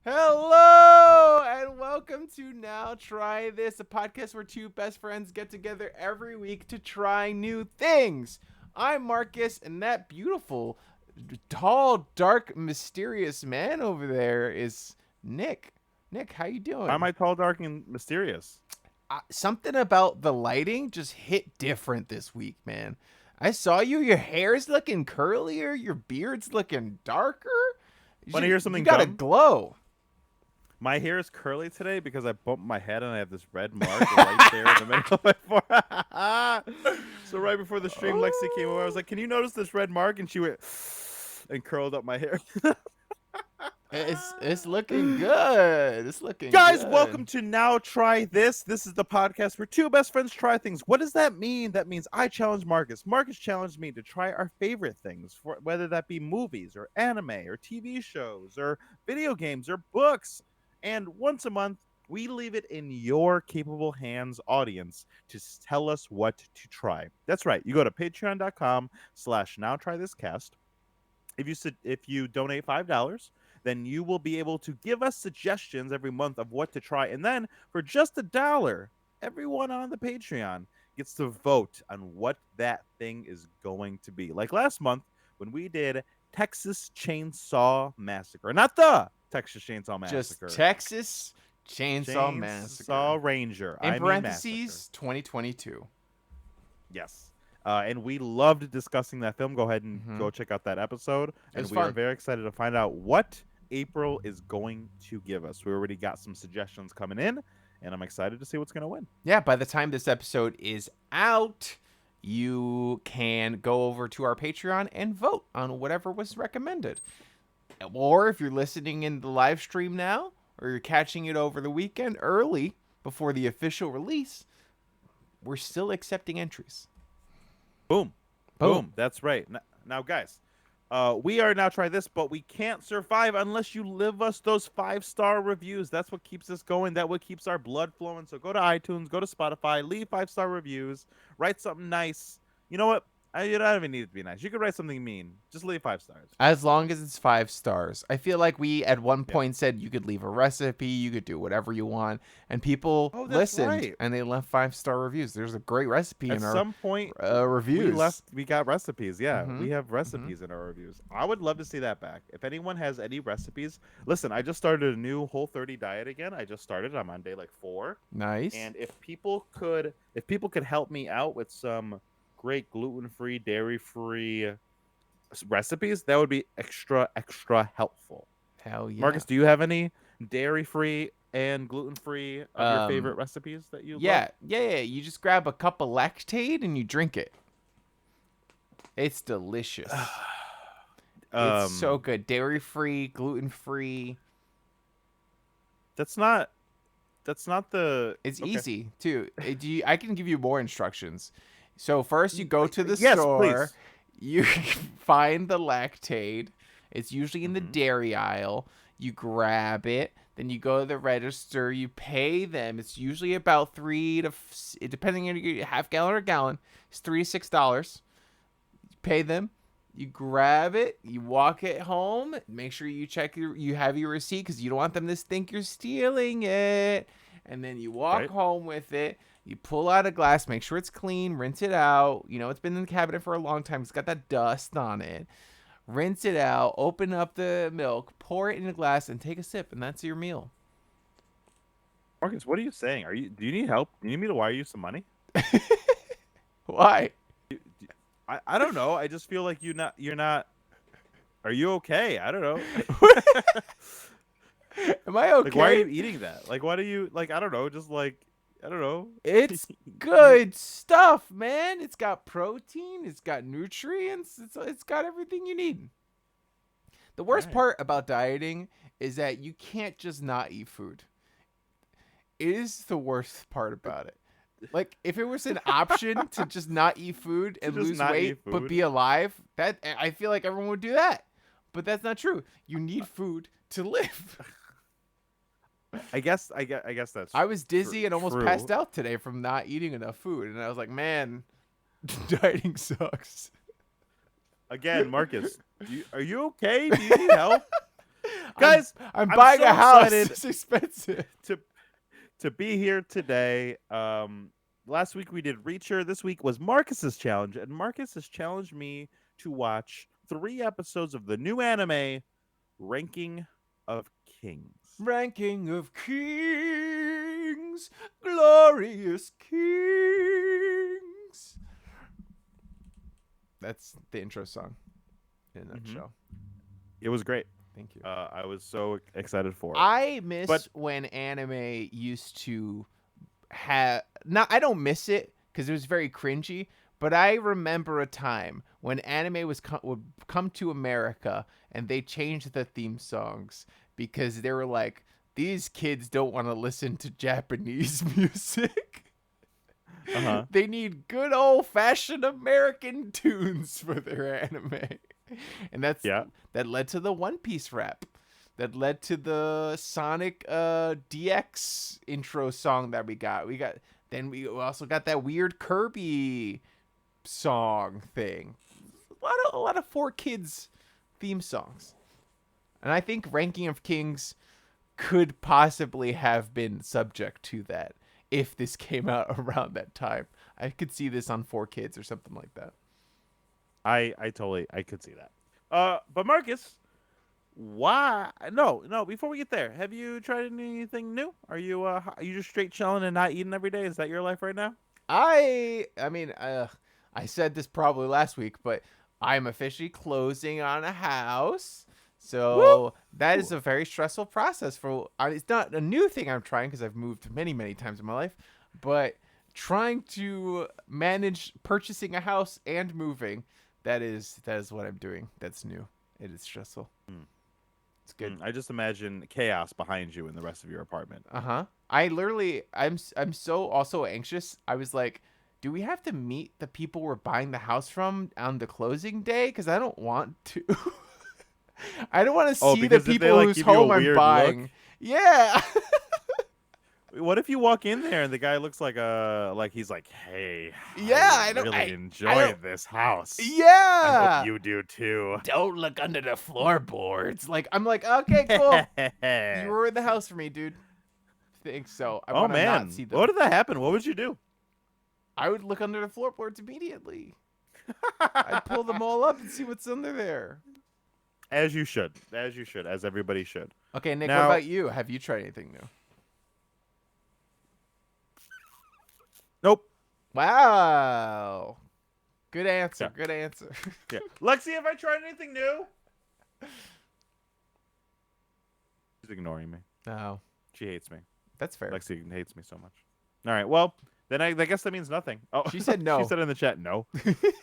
Hello and welcome to Now Try This, a podcast where two best friends get together every week to try new things. I'm Marcus, and that beautiful, tall, dark, mysterious man over there is Nick. Nick, how you Why am doing? I tall, dark, and mysterious? Something about the lighting just hit different this week, man. I saw you. Your hair's looking curlier. Your beard's looking darker. Want to hear You something got a dumb? glow. My hair is curly today because I bumped my head and I have this red mark right there in the middle of my forehead. So right before the stream, Lexi came over. I was like, "Can you notice this red mark?" And she went and curled up my hair. It's looking good. It's looking Guys, welcome good. to Now Try This. This is the podcast where two best friends try things. What does that mean? That means I challenge Marcus. Marcus challenged me to try our favorite things, whether that be movies or anime or TV shows or video games or books. And once a month, we leave it in your capable hands, audience, to tell us what to try. That's right. You go to patreon.com/now try this cast. If you donate $5, then you will be able to give us suggestions every month of what to try. And then for just $1, everyone on the Patreon gets to vote on what that thing is going to be. Like last month when we did Texas Chainsaw Massacre. Not the Texas Chainsaw Just Massacre. Texas Chainsaw Massacre. Chainsaw Ranger. In I mean Massacre. parentheses, 2022. Yes. And we loved discussing that film. Go ahead and Mm-hmm. go check out that episode. It And was we are fun. very excited to find out what April is going to give us. We already got some suggestions coming in, and I'm excited to see what's going to win. Yeah, by the time this episode is out, you can go over to our Patreon and vote on whatever was recommended. Or if you're listening in the live stream now, or you're catching it over the weekend early before the official release, we're still accepting entries. Boom. Boom. Boom. That's right. Now guys, we are Now Try This, but we can't survive unless you leave us those 5-star reviews. That's what keeps us going. That what keeps our blood flowing. So go to iTunes, go to Spotify, leave 5-star reviews, write something nice. You know what? You don't even need it to be nice. You could write something mean. Just leave 5 stars. As long as it's 5 stars. I feel like we at one Yeah. point said you could leave a recipe, you could do whatever you want, and people Oh, that's listened right. and they left 5-star reviews. There's a great recipe At in our some point, reviews. we got recipes. Yeah, Mm-hmm. we have Mm-hmm. recipes in our reviews. I would love to see that back. If anyone has any recipes, listen. I just started a new Whole30 diet again. I just started. I'm on day like 4. Nice. And if people could help me out with some great gluten-free, dairy-free recipes, that would be extra helpful. Hell yeah. Marcus, do you have any dairy-free and gluten-free of your favorite recipes that you love? Yeah. You just grab a cup of lactate and you drink it. It's delicious. It's so good. Dairy free, gluten free. That's not the. It's Okay. easy too. I can give you more instructions. So first you go to the Yes, store, please. you find the lactate. It's usually in the Mhm. dairy aisle. You grab it, then you go to the register. You pay them. It's usually about depending on your half gallon or gallon. It's $3 to $6. You pay them. You grab it. You walk it home. Make sure you you have your receipt because you don't want them to think you're stealing it. And then you walk Right. home with it. You pull out a glass, make sure it's clean, rinse it out. You know, it's been in the cabinet for a long time. It's got that dust on it. Rinse it out, open up the milk, pour it in a glass, and take a sip, and that's your meal. Marcus, what are you saying? Do you need help? Do you need me to wire you some money? Why? I don't know. I just feel like you're not. Are you okay? I don't know. Am I okay? Like, why are you eating that? Like, why do you like? I don't know. Just like, I don't know. It's good stuff, man. It's got protein, it's got nutrients, it's got everything you need. The worst Alright. part about dieting is that you can't just not eat food. It is the worst part about it. Like if it was an option to just not eat food and just lose not weight eat but food? be alive, that I feel like everyone would do that. But that's not true. You need food to live. I guess that's. I was dizzy and almost true. passed out today from not eating enough food, and I was like, man, dieting sucks. Again, Marcus, are you okay? Do you need help? Guys, I'm I'm buying so a house. excited It's expensive. to be here today. Last week we did Reacher. This week was Marcus's challenge, and Marcus has challenged me to watch 3 episodes of the new anime Ranking of Kings. Ranking of Kings, glorious kings. That's the intro song in a nutshell. It was great. Thank you. I was so excited for it. I miss when anime used to have. Now I don't miss it because it was very cringy. But I remember a time when anime would come to America and they changed the theme songs because they were like, these kids don't want to listen to Japanese music. Uh-huh. They need good old-fashioned American tunes for their anime. And that led to the One Piece rap. That led to the Sonic DX intro song that we got. Then we also got that weird Kirby song thing. A lot of 4Kids theme songs. And I think Ranking of Kings could possibly have been subject to that if this came out around that time. I could see this on 4Kids or something like that. I could see that. But Marcus, why? No. Before we get there, have you tried anything new? Are you just straight chilling and not eating every day? Is that your life right now? I said this probably last week, but I'm officially closing on a house. So that is a very stressful process. It's not a new thing I'm trying because I've moved many, many times in my life, but trying to manage purchasing a house and moving, that is what I'm doing. That's new. It is stressful. It's good. I just imagine chaos behind you in the rest of your apartment. I'm so also anxious. I was like, do we have to meet the people we're buying the house from on the closing day? Because I don't want to. I don't want to see the people whose home I'm buying. Look? Yeah. What if you walk in there and the guy looks like he's like, hey, I really enjoy this house. Yeah. I hope you do too. Don't look under the floorboards. I'm like, okay, cool. You ruined the house for me, dude. Thanks. So I want to not see them. What did that happen? What would you do? I would look under the floorboards immediately. I'd pull them all up and see what's under there. As you should. As everybody should. Okay, Nick, what about you? Have you tried anything new? Nope. Wow. Good answer. Yeah. Good answer. Yeah. Lexi, have I tried anything new? She's ignoring me. No. She hates me. That's fair. Lexi hates me so much. All right. Well, then I guess that means nothing. Oh, she said no. She said in the chat no.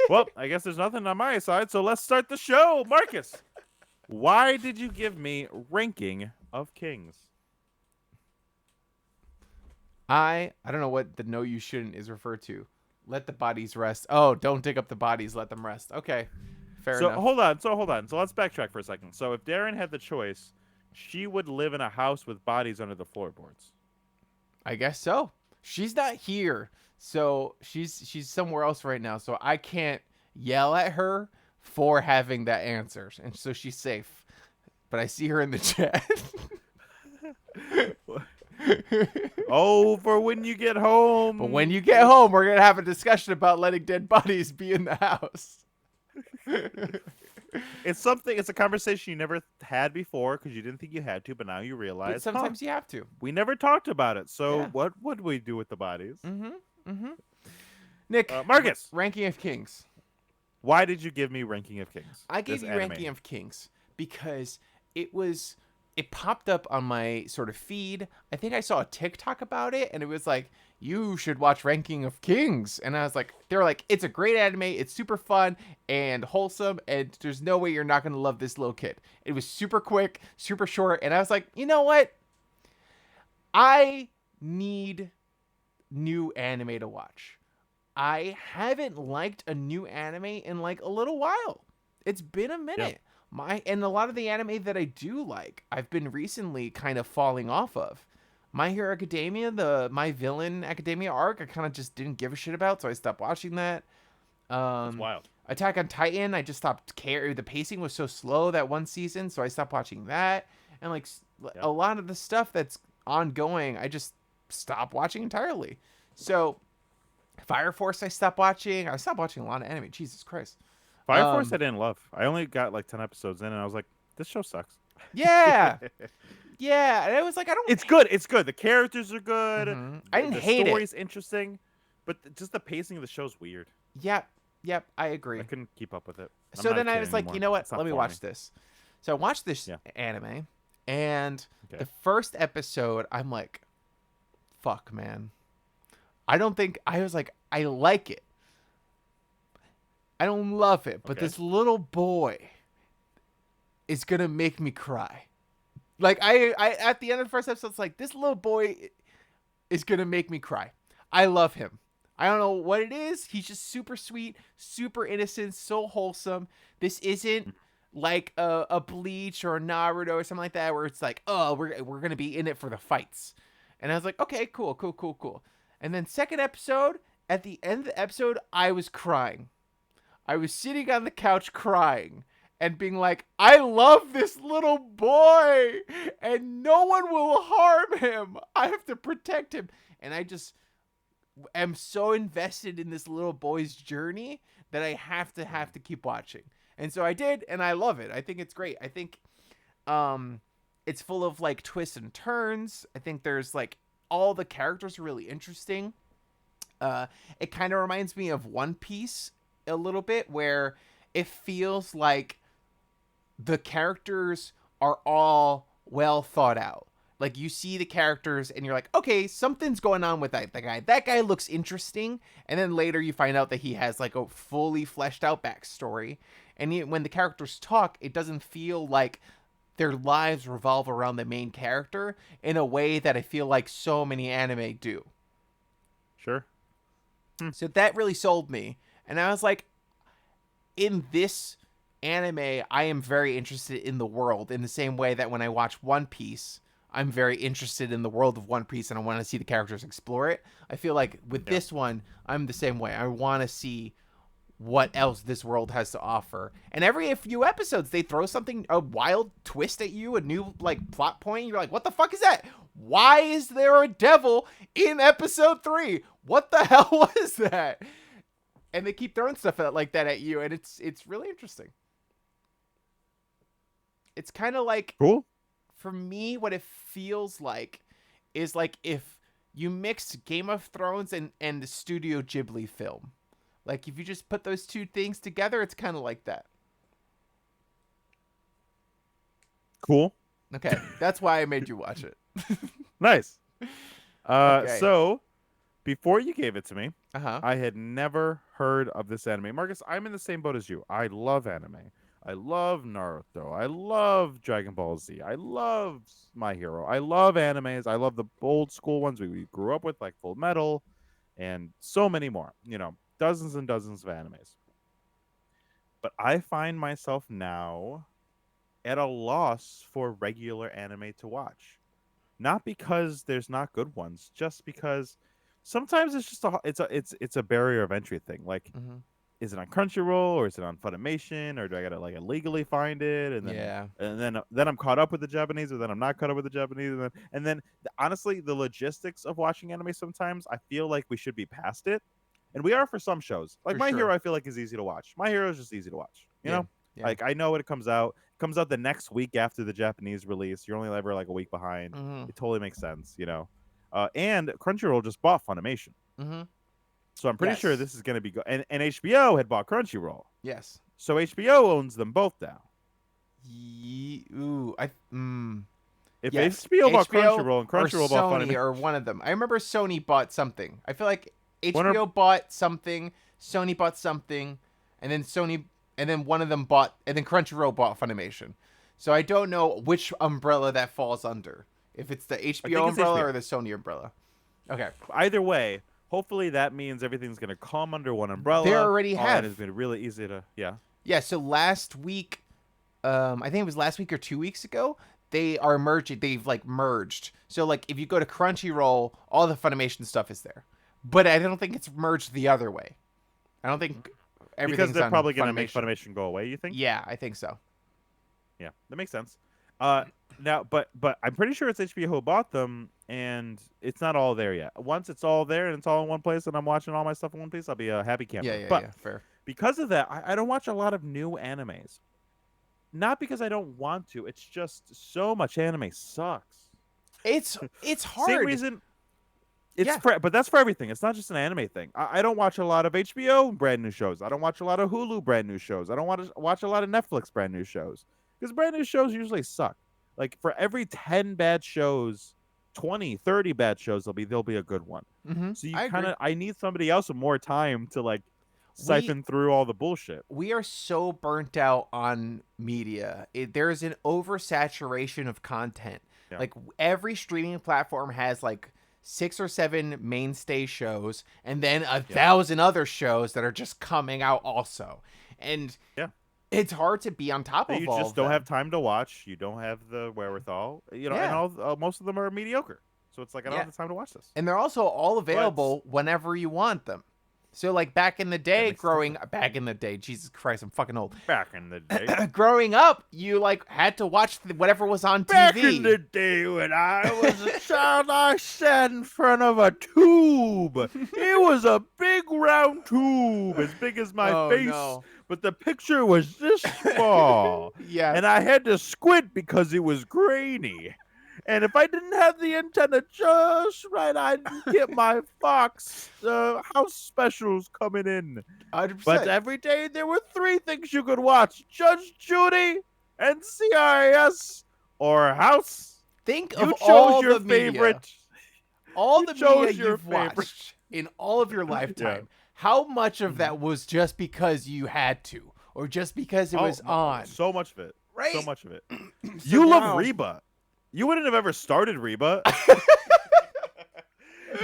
Well, I guess there's nothing on my side, so let's start the show. Marcus, why did you give me Ranking of Kings? I don't know what the no you shouldn't is referred to. Let the bodies rest. Oh, don't dig up the bodies. Let them rest. Okay. Fair enough. Hold on. So let's backtrack for a second. So if Daron had the choice, she would live in a house with bodies under the floorboards. I guess so. She's not here. So she's somewhere else right now. So I can't yell at her for having that answer. And so she's safe. But I see her in the chat. Oh, for when you get home. But when you get home, we're going to have a discussion about letting dead bodies be in the house. It's a conversation you never had before because you didn't think you had to, but now you realize. But sometimes you have to. We never talked about it. So yeah. What would we do with the bodies? Nick, Marcus, Ranking of Kings. Why did you give me Ranking of Kings? I gave you Ranking of Kings because it popped up on my sort of feed. I think I saw a TikTok about it, and it was like, you should watch Ranking of Kings. And I was like, they were like, it's a great anime. It's super fun and wholesome, and there's no way you're not going to love this little kid. It was super quick, super short, and I was like, you know what? I need new anime to watch. I haven't liked a new anime in like a little while. It's been a minute. Yeah. And a lot of the anime that I do like, I've been recently kind of falling off of. My Hero Academia, the My Villain Academia arc, I kind of just didn't give a shit about, so I stopped watching that. That's wild. Attack on Titan, I just stopped caring. The pacing was so slow that one season, so I stopped watching that. and like Yep. a lot of the stuff that's ongoing, I just stop watching entirely. So Fire Force, I stopped watching. I stopped watching a lot of anime. Jesus Christ. Fire Force, I Um, didn't love. I only got like 10 episodes in, and I was like, this show sucks. yeah, yeah. And it was like I don't. It's good. It's good. The characters are good. I didn't The hate it. story's interesting, but just the pacing of the show's weird. Yep, yep. I I agree. couldn't keep up with it. I'm So not a then I kid was like, anymore. you know what? It's not Let me for me. watch this. So I watched this Yeah. anime, and Okay. the first episode, I'm like, fuck, man. I don't think I was like, I like it. I don't love it, but Okay. this little boy is gonna make me cry. Like I at the end of the first episode, it's like this little boy is gonna make me cry. I love him. I don't know what it is. He's just super sweet, super innocent, so wholesome. This isn't like a Bleach or a Naruto or something like that, where it's like, oh, we're gonna be in it for the fights. And I was like, okay, cool, cool, cool, cool. And then second episode, at the end of the episode, I was crying. I was sitting on the couch crying and being like, I love this little boy and no one will harm him. I have to protect him. And I just am so invested in this little boy's journey that I have to keep watching. And so I did, and I love it. I think it's great. I think it's full of like twists and turns. I think there's like all the characters are really interesting. It kind of reminds me of One Piece a little bit, where it feels like the characters are all well thought out. Like you see the characters and you're like, okay, something's going on with that guy. That guy looks interesting. And then later you find out that he has like a fully fleshed out backstory. And when the characters talk, it doesn't feel like their lives revolve around the main character in a way that I feel like so many anime do. Sure. So that really sold me. And I was like, in this anime, I am very interested in the world in the same way that when I watch One Piece, I'm very interested in the world of One Piece and I want to see the characters explore it. I feel like with this one, I'm the same way. I want to see what else this world has to offer. And every few episodes, they throw something, a wild twist at you, a new like plot point. You're like, what the fuck is that? Why is there a devil in episode 3? What the hell was that? And they keep throwing stuff like that at you, and it's really interesting. It's kind of like, Cool. for me, what it feels like is like if you mixed Game of Thrones and the Studio Ghibli film. Like if you just put those two things together, it's kind of like that. Cool. Okay, that's why I made you watch it. Nice. Okay. So before you gave it to me, Uh-huh. I had never heard of this anime. Marcus, I'm in the same boat as you. I love anime. I love Naruto. I love Dragon Ball Z. I love My Hero. I love animes. I love the old school ones we grew up with, like Full Metal, and so many more. You know, dozens and dozens of animes. But I find myself now at a loss for regular anime to watch. Not because there's not good ones, just because sometimes it's just it's a barrier of entry thing. Like, Mm-hmm. is it on Crunchyroll or is it on Funimation or do I gotta like illegally find it Yeah. and then I'm caught up with the Japanese or then I'm not caught up with the Japanese and then honestly the logistics of watching anime sometimes I feel like we should be past it, and we are for some shows. Like For My sure. Hero I feel like is easy to watch. My Hero is just easy to watch. You Yeah. know, Yeah. like I know when it comes out. It comes out the next week after the Japanese release. You're only ever like a week behind. Mm-hmm. It totally makes sense. You know, and Crunchyroll just bought Funimation. Mm-hmm. So I'm pretty sure Yes. this is going to be good. And HBO had bought Crunchyroll. Yes. So HBO owns them both now. Ooh. If Yes. HBO bought HBO Crunchyroll and or Crunchyroll bought Sony Funimation. or one of them. I remember Sony bought something. I feel like One HBO bought something, Sony bought something, and then one of them bought, and then Crunchyroll bought Funimation. So I don't know which umbrella that falls under. If it's the HBO it's umbrella HBO. or the Sony umbrella. Okay. Either way, hopefully that means everything's going to come under one umbrella. They already All have. that has been really easy to, yeah. Yeah, so last week, I think it was last week or 2 weeks ago, they are merging. They've like merged. So like if you go to Crunchyroll, all the Funimation stuff is there. But I don't think it's merged the other way. I don't think everything's Because they're on probably going to make Funimation. Funimation go away, you think? Yeah, I think so. Yeah, that makes sense. Uh, now, but I'm pretty sure it's HBO who bought them, and it's not all there yet. Once it's all there and it's all in one place, and I'm watching all my stuff in one place, I'll be a happy Yeah, camper. yeah, But yeah. Fair. because of that, I don't watch a lot of new animes. Not because I don't want to. It's just so much anime sucks. It's Same hard. reason. Yeah. But that's for everything. It's not just an anime thing. I don't watch a lot of HBO brand new shows. I don't watch a lot of Hulu brand new shows. I don't want to watch a lot of Netflix brand new shows because brand new shows usually suck. Like for every 10 bad shows, 20, 30 bad shows, there'll be a good one. So you I kind agree. of I need somebody else with more time to like We siphon through all the bullshit. we are so burnt out on media. There's an oversaturation of content. Yeah. Like every streaming platform has like 6 or 7 mainstay shows and then a Yeah. thousand other shows that are just coming out also. And Yeah. it's hard to be on top That of you all just of don't them. have time to watch. You don't have the wherewithal. And Yeah. all most of them are mediocre. So it's like I don't Yeah. have the time to watch this. And they're also all But available whenever you want them. So like back in the that day, makes it different. back in the day, Jesus Christ, I'm fucking old. Back in the day. Growing up, you like had to watch whatever was on TV. Back in the day when I was a child, I sat in front of a tube. It was a big round tube, as big as my Oh, face, no. but the picture was this small. Yes. And I had to squint because it was grainy. And if I didn't have the antenna just right, I'd get my Fox house specials coming in. 100%. But every day there were 3 things you could watch: Judge Judy, NCIS, or House. Think You of chose all your the media, favorite. all You the chose media your you've favorite. watched in all of your lifetime. How much of that was just because you had to, or just because it was on? So much of it. Right? So much of it. So You now- love Reba. You wouldn't have ever started Reba.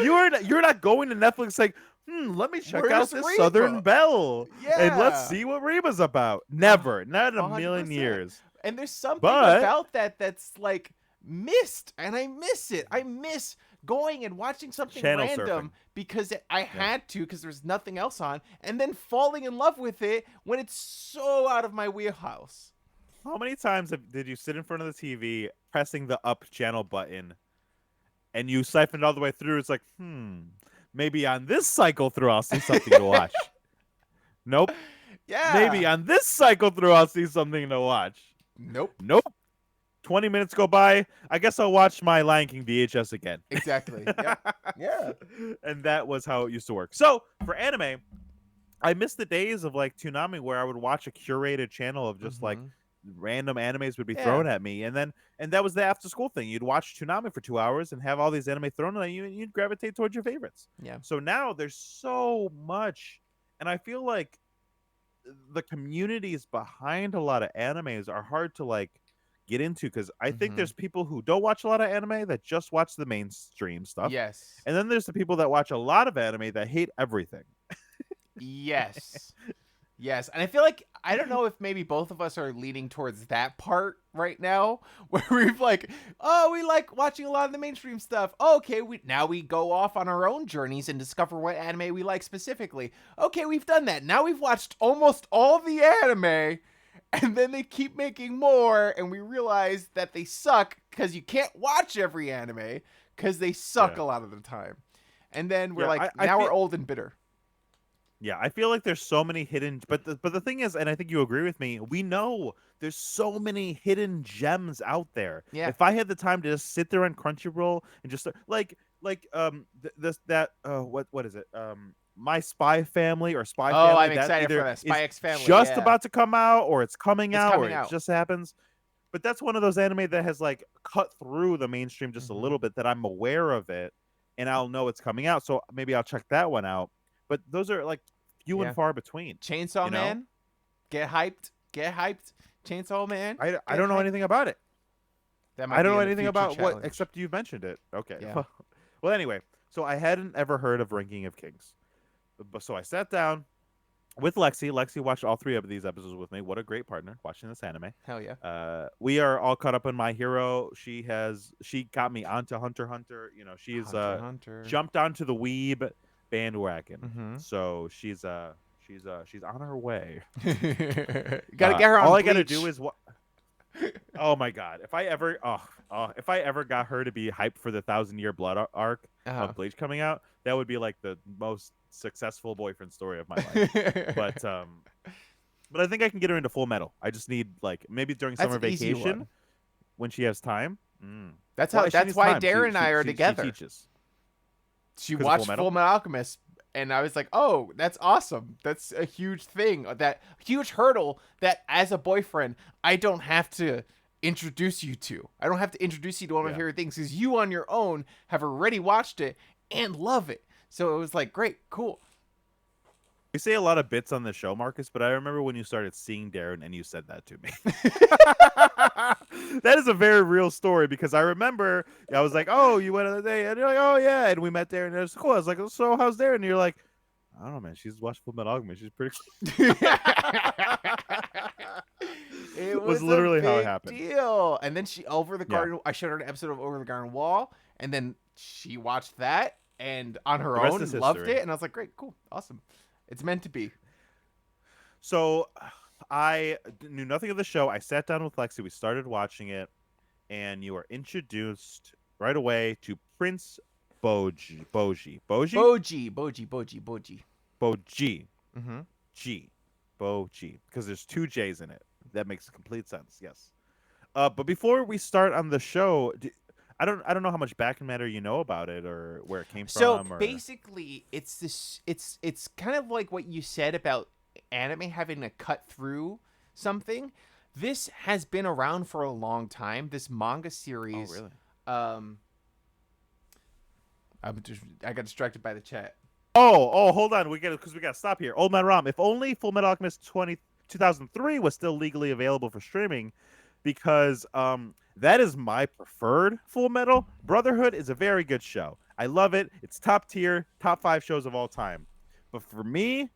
You're not going to Netflix like, let me check out Where's this Reba? Southern Belle. And let's Yeah. see what Reba's about. Never. Not in a 100%. million years. And there's something But- about that that's like missed, and I miss it. I miss going and watching something Channel random surfing. because I had to, because there's nothing else on, and then falling in love with it when it's so out of my wheelhouse. How many times did you sit in front of the TV pressing the up channel button and you siphoned all the way through? It's like, maybe on this cycle through I'll see something to watch. Nope. Yeah. Maybe on this cycle through I'll see something to watch. Nope. Nope. 20 minutes go by. I guess I'll watch my Lion King VHS again. Exactly. Yep. Yeah. And that was how it used to work. So for anime, I miss the days of like Toonami where I would watch a curated channel of just like Mhm. random animes would be Yeah. thrown at me, and that was the after school thing. You'd watch Toonami for 2 hours and have all these anime thrown at you, and you'd gravitate towards your favorites. Yeah. So now there's so much, and I feel like the communities behind a lot of animes are hard to like get into, because I think Mhm. there's people who don't watch a lot of anime that just watch the mainstream stuff, Yes. and then there's the people that watch a lot of anime that hate everything. Yes. Yes. And I feel like, I don't know if maybe both of us are leaning towards that part right now, where we've like, oh, we like watching a lot of the mainstream stuff. Okay, now we go off on our own journeys and discover what anime we like specifically. Okay, we've done that. Now we've watched almost all the anime, and then they keep making more, and we realize that they suck because you can't watch every anime because they suck Yeah. a lot of the time. And then we're Yeah, like, I now feel- we're old and bitter. Yeah, I feel like there's so many hidden, but the thing is, and I think you agree with me, we know there's so many hidden gems out there. Yeah. If I had the time to just sit there on Crunchyroll and just what is it? My Spy Family or Spy Oh, Family. I'm that excited either for that. Spy is X Family. just yeah. about to come out, or it's coming It's out, coming or out. it just happens. But that's one of those anime that has like cut through the mainstream just Mhm. a little bit, that I'm aware of it, and I'll know it's coming out. So maybe I'll check that one out. But those are like few Yeah. and far between. Chainsaw you know? Man. Get hyped. Get hyped. Chainsaw Man. I Get don't know hyped. anything about it. That might I don't be know in a anything future about what, challenge. except you've mentioned it. Okay. Yeah. Well, anyway, so I hadn't ever heard of Ranking of Kings. So I sat down with Lexi. Lexi watched all 3 of these episodes with me. What a great partner watching this anime. Hell yeah. We are all caught up on My Hero. She got me onto Hunter x Hunter. She's Hunter x Hunter. jumped onto the weeb bandwagon. Mhm. So she's on her way. Gotta get her on all I Bleach. gotta do is what. Oh my god! If I ever got her to be hyped for the 1,000-year blood arc Uh-huh. of Bleach coming out, that would be like the most successful boyfriend story of my life. But but I think I can get her into Full Metal. I just need like maybe during That's summer an easy vacation one. when she has time. That's how. Well, she That's needs why time. Darren and I are She together. teaches She because of Full watched Metal. Full Metal Alchemist, and I was like, "Oh, that's awesome! That's a huge thing. That huge hurdle that, as a boyfriend, I don't have to introduce you to. I don't have to introduce you to one of my Yeah. favorite things because you on your own have already watched it and love it. So it was like, great, cool. We say a lot of bits on the show, Marcus, but I remember when you started seeing Darren and you said that to me. That is a very real story because I remember I was like, "Oh, you went on a date," and you're like, "Oh yeah," and we met Darren and it was cool. I was like, "So how's Darren?" And you're like, "I don't know, man. She's watched Full Metal Alchemist. She's pretty." It Was was a literally how it big happened. deal. And then she over the Yeah. garden. I showed her an episode of Over the Garden Wall, and then she watched that and on her The rest own is loved history. it. And I was like, great, cool, awesome. It's meant to be. So I knew nothing of the show. I sat down with Lexi. We started watching it, and you were introduced right away to Prince Bojji, Bojji. Bojji, Mm-hmm. G, Bojji, because there's two J's in it. That makes complete sense. Yes. But before we start on the show, I don't know how much back matter you know about it or where it came So from. Or basically, it's this. It's kind of like what you said about anime having to cut through something. This has been around for a long time. This manga oh series. really? Um, I got distracted by the chat. Oh, hold on. We got to stop here. Old Man Rom. If only Full Metal Alchemist 2003 was still legally available for streaming, because that is my preferred Full Metal. Brotherhood is a very good show. I love it. It's top tier, top 5 shows of all time. But for me,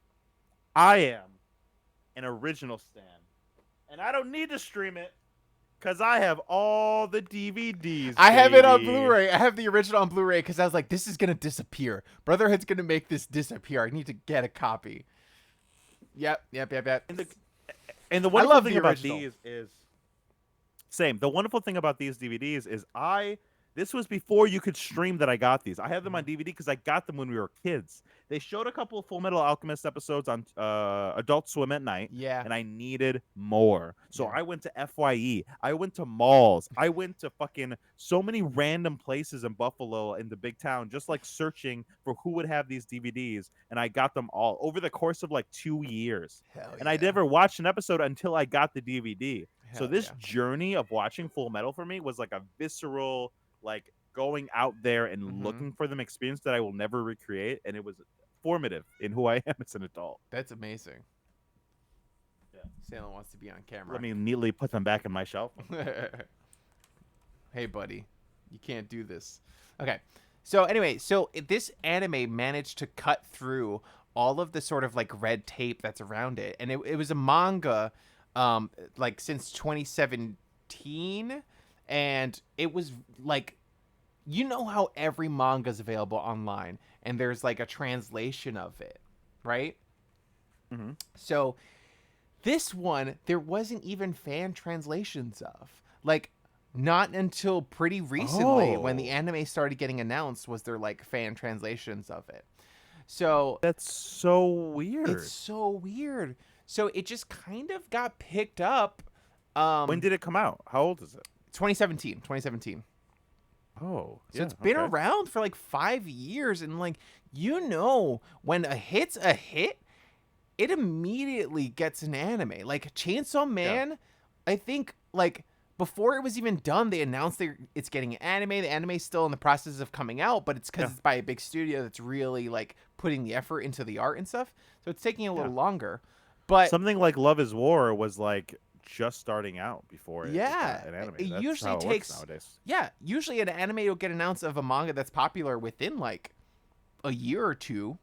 I am an original stan, and I don't need to stream it because I have all the DVDs. I have it on baby. Blu-ray. I have the original on Blu-ray because I was like, this is gonna disappear. Brotherhood's gonna make this disappear. I need to get a copy. Yep. And the I wonderful love thing the about original. these is same. The wonderful thing about these DVDs is this was before you could stream that I got these. I have them on DVD because I got them when we were kids. They showed a couple of Full Metal Alchemist episodes on Adult Swim at night, Yeah. and I needed more. So Yeah. I went to FYE. I went to malls. I went to fucking so many random places in Buffalo in the big town, just like searching for who would have these DVDs, and I got them all over the course of like 2 years. Hell And I never watched an episode until I got the DVD. So Hell this yeah. journey of watching Full Metal for me was like a visceral, like going out there and Mhm. looking for them experience that I will never recreate, and it was formative in who I am as an adult. That's amazing. Yeah. Salem wants to be on camera. Let me neatly put them back in my shelf. Hey, buddy, you can't do this. Okay. So anyway, this anime managed to cut through all of the sort of like red tape that's around it, and it was a manga, like since 2017, and it was like, you know how every manga is available online, and there's like a translation of it, right? Mhm. So this one, there wasn't even fan translations of. Like, not until pretty recently when the Oh. anime started getting announced was there like fan translations of it. So That's so weird. it's so weird. So it just kind of got picked up. When did it come out? How old is it? 2017. Oh, So it's been around for like 5 years, and like, you know, when a hit's a hit, it immediately gets an anime. Like Chainsaw Man, I think like before it was even done, they announced it's getting an anime. The anime's still in the process of coming out, but it's because it's by a big studio that's really like putting the effort into the art and stuff. So it's taking a little longer. But something like Love is War was like just starting out before it yeah, got an anime. it That's usually how it takes works nowadays. Yeah, usually an anime will get announced of a manga that's popular within like a year or two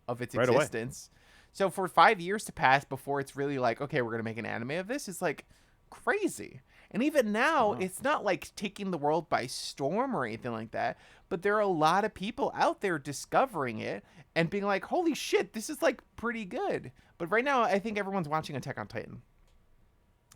of its Right away. existence. So for 5 years to pass before it's really like, okay, we're gonna make an anime of this, is like crazy. And even now, Wow. it's not like taking the world by storm or anything like that. But there are a lot of people out there discovering it and being like, holy shit, this is like pretty good. But right now, I think everyone's watching Attack on Titan.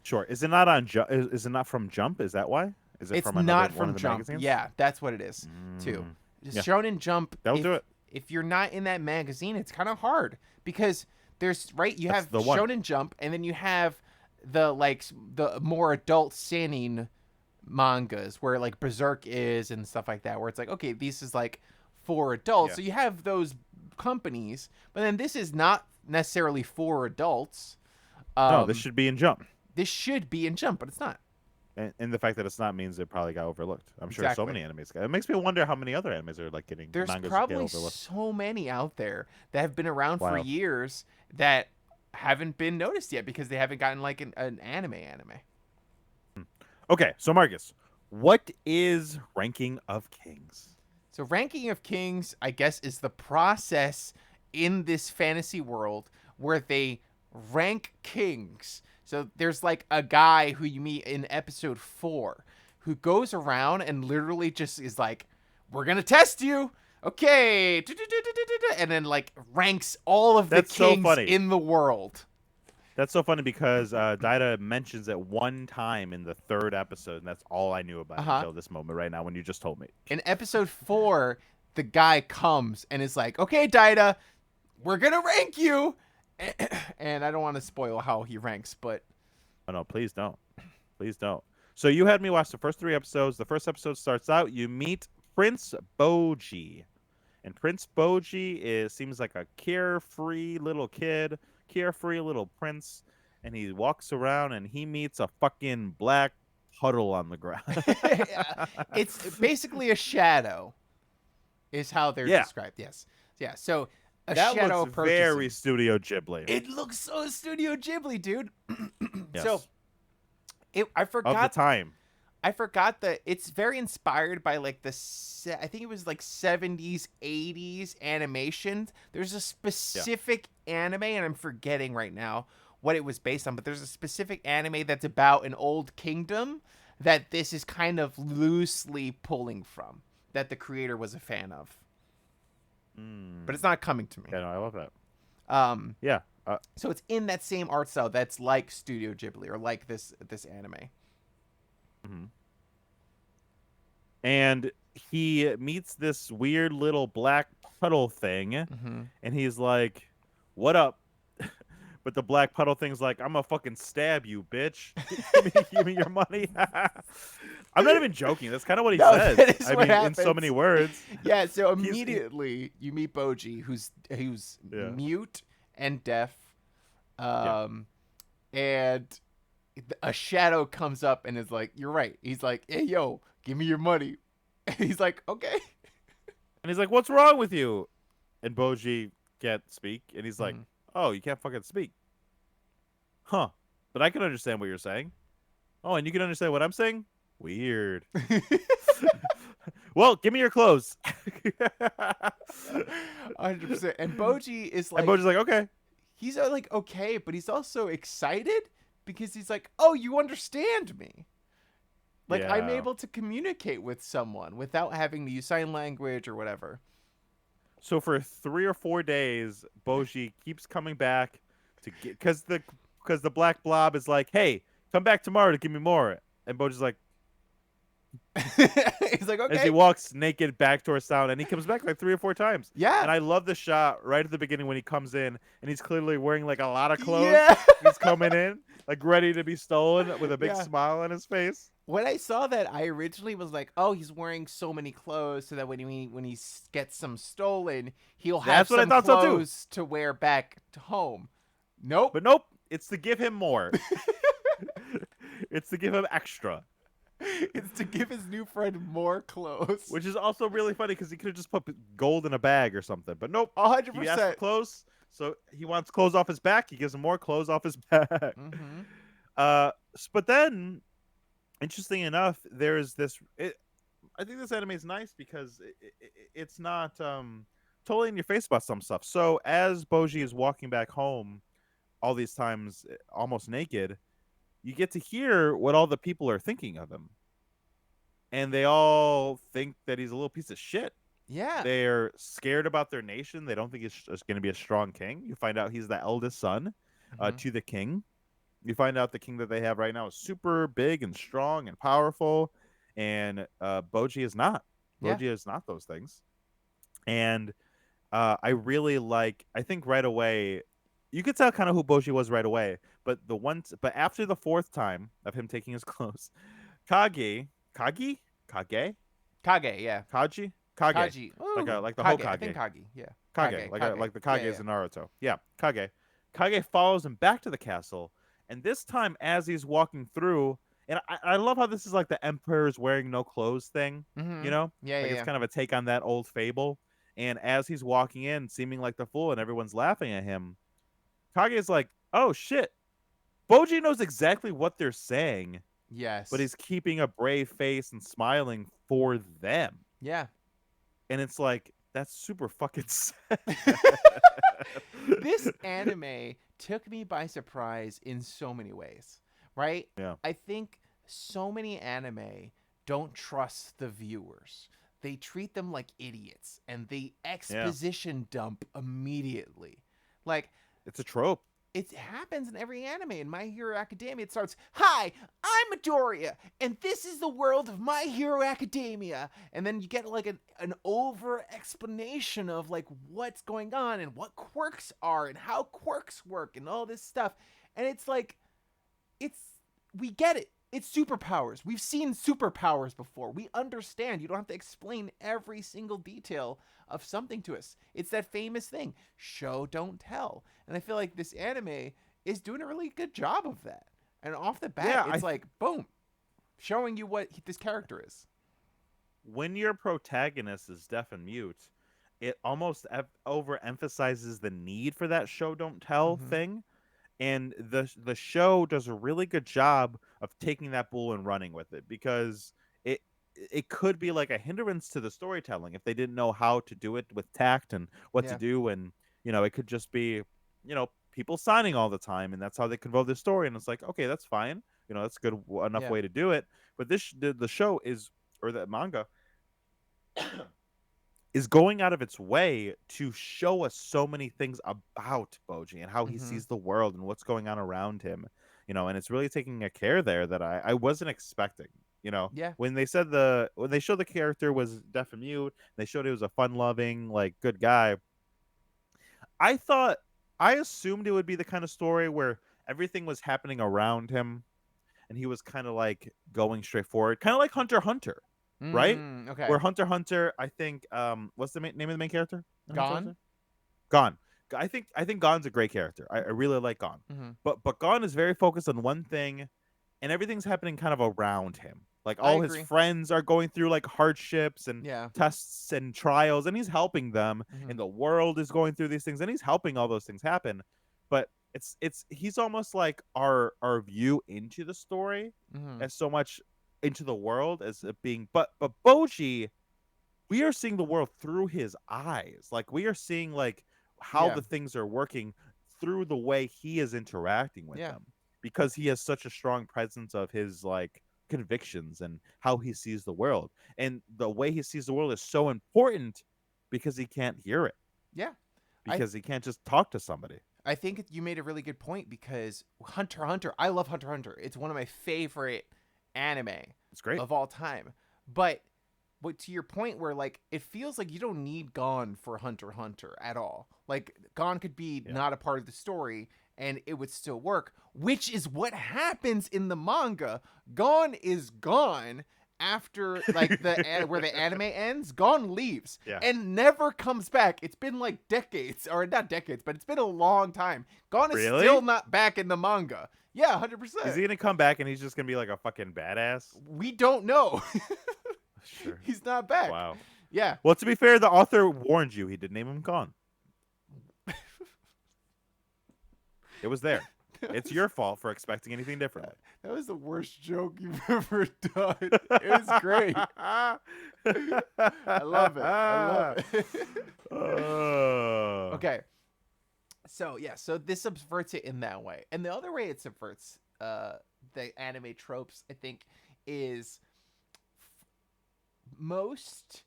Sure. Is it not on is it not from Jump? Is that why? Is it It's from another not one from of the Jump. magazines? Yeah, that's what it is too. Mm, yeah, Shonen Jump. that'll do it. If you're not in that magazine, it's kind of hard because there's right. You That's have the one. Shonen Jump, and then you have the more adult seinen mangas where like Berserk is and stuff like that, where it's like, okay, this is like for adults. Yeah. So you have those companies, but then this is not necessarily for adults. No, this should be in Jump. This should be in Jump, but it's not. And the fact that it's not means it probably got overlooked. I'm sure so Exactly. many animes got. It makes me wonder how many other animes are like getting There's mangas probably get overlooked. so many out there that have been around for Wild. years that haven't been noticed yet because they haven't gotten like an anime. Okay, so Marcus, what is ranking of kings? So ranking of kings, I guess, is the process in this fantasy world where they rank kings. So there's like a guy who you meet in episode 4 who goes around and literally just is like, we're going to test you. Okay. And then like ranks all of the That's so kings funny. in the world. That's so funny because Daida mentions it one time in the 3rd episode, and that's all I knew about it until this moment right now when you just told me. In episode 4, the guy comes and is like, okay, Daida, we're going to rank you. And I don't want to spoil how he ranks, but... Oh, no, please don't. Please don't. So you had me watch the first 3 episodes. The first episode starts out, you meet Prince Bojji. And Prince Bojji seems like a carefree little kid, carefree little prince. And he walks around and he meets a fucking black puddle on the ground. It's basically a shadow, is how they're described. Yes. Yeah, so... That shadow looks approaches very him. Studio Ghibli. It looks so Studio Ghibli, dude. Yes. So, I forgot Of the time. I forgot that it's very inspired by like I think it was like 70s, 80s animation. There's a specific anime, and I'm forgetting right now what it was based on, but there's a specific anime that's about an old kingdom that this is kind of loosely pulling from, that the creator was a fan of. But it's not coming to me. Yeah, no, I love that. Yeah. Yeah. So it's in that same art style that's like Studio Ghibli or like this anime. Mm-hmm. And he meets this weird little black puddle thing, and he's like, "What up?" But the black puddle thing's like, "I'm gonna fucking stab you, bitch. give me your money." I'm not even joking. That's kind of what he says. That is I what mean, happens. in so many words. Yeah. So immediately you meet Bojji, who's mute and deaf, and a shadow comes up and is like, "You're right." He's like, "Hey, yo, give me your money." And he's like, "Okay." And he's like, "What's wrong with you?" And Bojji can't speak, and he's like, "Oh, you can't fucking speak, huh? But I can understand what you're saying. Oh, and you can understand what I'm saying. Weird." Well, give me your clothes. 100%. And Bojji is like, And Bojji's like, okay. He's like okay, but he's also excited because he's like, "Oh, you understand me. Like I'm able to communicate with someone without having to use sign language or whatever." So for 3 or 4 days, Bojji keeps coming back to get because the black blob is like, "Hey, come back tomorrow to give me more." And Bojji's like, he's like, "Okay." as he walks naked back towards town, and he comes back like 3 or 4 times. Yeah. And I love the shot right at the beginning when he comes in, and he's clearly wearing like a lot of clothes. Yeah. He's coming in like ready to be stolen with a big smile on his face. When I saw that, I originally was like, "Oh, he's wearing so many clothes so that when he gets some stolen, he'll have some clothes to wear back to home." Nope. But nope, it's to give him more. It's to give him extra. It's to give his new friend more clothes. Which is also really funny because he could have just put gold in a bag or something. But nope. 100%. He asked for clothes, so he wants clothes off his back. He gives him more clothes off his back. But then, interesting enough, there's this... I think this anime is nice because it's not totally in your face about some stuff. So as Bojji is walking back home all these times almost naked, you get to hear what all the people are thinking of him. And they all think that he's a little piece of shit. Yeah. They're scared about their nation. They don't think he's going to be a strong king. You find out he's the eldest son to the king. You find out the king that they have right now is super big and strong and powerful, and Bojji is not. Yeah. Bojji is not those things. And I really like. I think right away, you could tell kind of who Bojji was right away. But after the fourth time of him taking his clothes, Kage, Kage, Kage, yeah. Kage, Kaji. like Ooh. the Kage. I think Hokage. Kage. Yeah. Kage, Kage. like the Yeah, yeah. Kages in Naruto. Yeah, Kage. Kage follows him back to the castle, and this time as he's walking through, and I love how this is like the Emperor's wearing no clothes thing. You Mm-hmm. know, Yeah, like yeah, it's yeah. kind of a take on that old fable. And as he's walking in, seeming like the fool, and everyone's laughing at him, Kage is like, "Oh shit!" Bojji knows exactly what they're saying, but Yes. he's keeping a brave face and smiling for them. Yeah. And it's like that's super fucking sad. This anime took me by surprise in so many ways, right? Yeah. I think so many anime don't trust the viewers. They treat them like idiots and they Yeah. exposition dump immediately. Like, It's a trope. it happens in every anime. In My Hero Academia, it starts, "Hi, I'm Midoriya, and this is the world of My Hero Academia." And then you get like an over explanation of like what's going on and what quirks are and how quirks work and all this stuff. And it's like, it's, we get it. It's superpowers. We've seen superpowers before. We understand. You don't have to explain every single detail of something to us. It's that famous thing, show don't tell. And I feel like this anime is doing a really good job of that. And off the bat, Yeah, it's like boom, showing you what this character is. when your protagonist is deaf and mute, it almost overemphasizes the need for that show don't tell Mm-hmm. thing. And the show does a really good job of taking that bull and running with it, because it it could be like a hindrance to the storytelling if they didn't know how to do it with tact and what to Yeah. do. And it could just be people signing all the time, and that's how they convey the story. And it's like, okay, that's fine, that's good enough Yeah. way to do it. But the show is, or the manga is going out of its way to show us so many things about Bojji and how he Mm-hmm. sees the world and what's going on around him. And it's really taking a care there that I wasn't expecting. Yeah. When they said when they showed the character was deaf and mute, they showed he was a fun loving, like, good guy. I thought I assumed it would be the kind of story where everything was happening around him and he was kind of like going straight forward, kind of like Hunter x Hunter, right? Okay. Where Hunter x Hunter, I think, what's the name of the main character in Hunter x Gone. Hunter? Gon. I think Gon's a great character. I really like Gon, Mm-hmm. but Gon is very focused on one thing, and everything's happening kind of around him. Like I all his agree. friends are going through like hardships and Yeah. tests and trials, and he's helping them. Mm-hmm. And the world is going through these things, and he's helping all those things happen. But he's almost like our view into the story, Mm-hmm. as so much into the world as it being. But Boji, we are seeing the world through his eyes. Like, we are seeing like how Yeah. the things are working through the way he is interacting with Yeah. them, because he has such a strong presence of his like convictions and how he sees the world. And the way he sees the world is so important because he can't hear it, Yeah. I because he can't just talk to somebody. I think you made a really good point because Hunter x Hunter, I love Hunter x Hunter. It's one of my favorite anime It's great. of all time. But to your point where like it feels like you don't need Gon for Hunter x Hunter at all. Like Gon could be Yeah. not a part of the story and it would still work, which is what happens in the manga. Gon is gone after like where the anime ends. Gon leaves Yeah. and never comes back. It's been like decades, or not decades, but it's been a long time. Gon is Really? still not back in the manga. Yeah, 100%. Is he gonna come back and he's just gonna be like a fucking badass? We don't know. Sure. He's not back. Wow. Yeah. Well, to be fair, the author warned you. He did name him Gon. It was there. It's your fault for expecting anything different. That was the worst joke you've ever done. It was great. I love it. I love it. Oh. Okay. So yeah, so this subverts it in that way. And the other way it subverts the anime tropes, I think, is most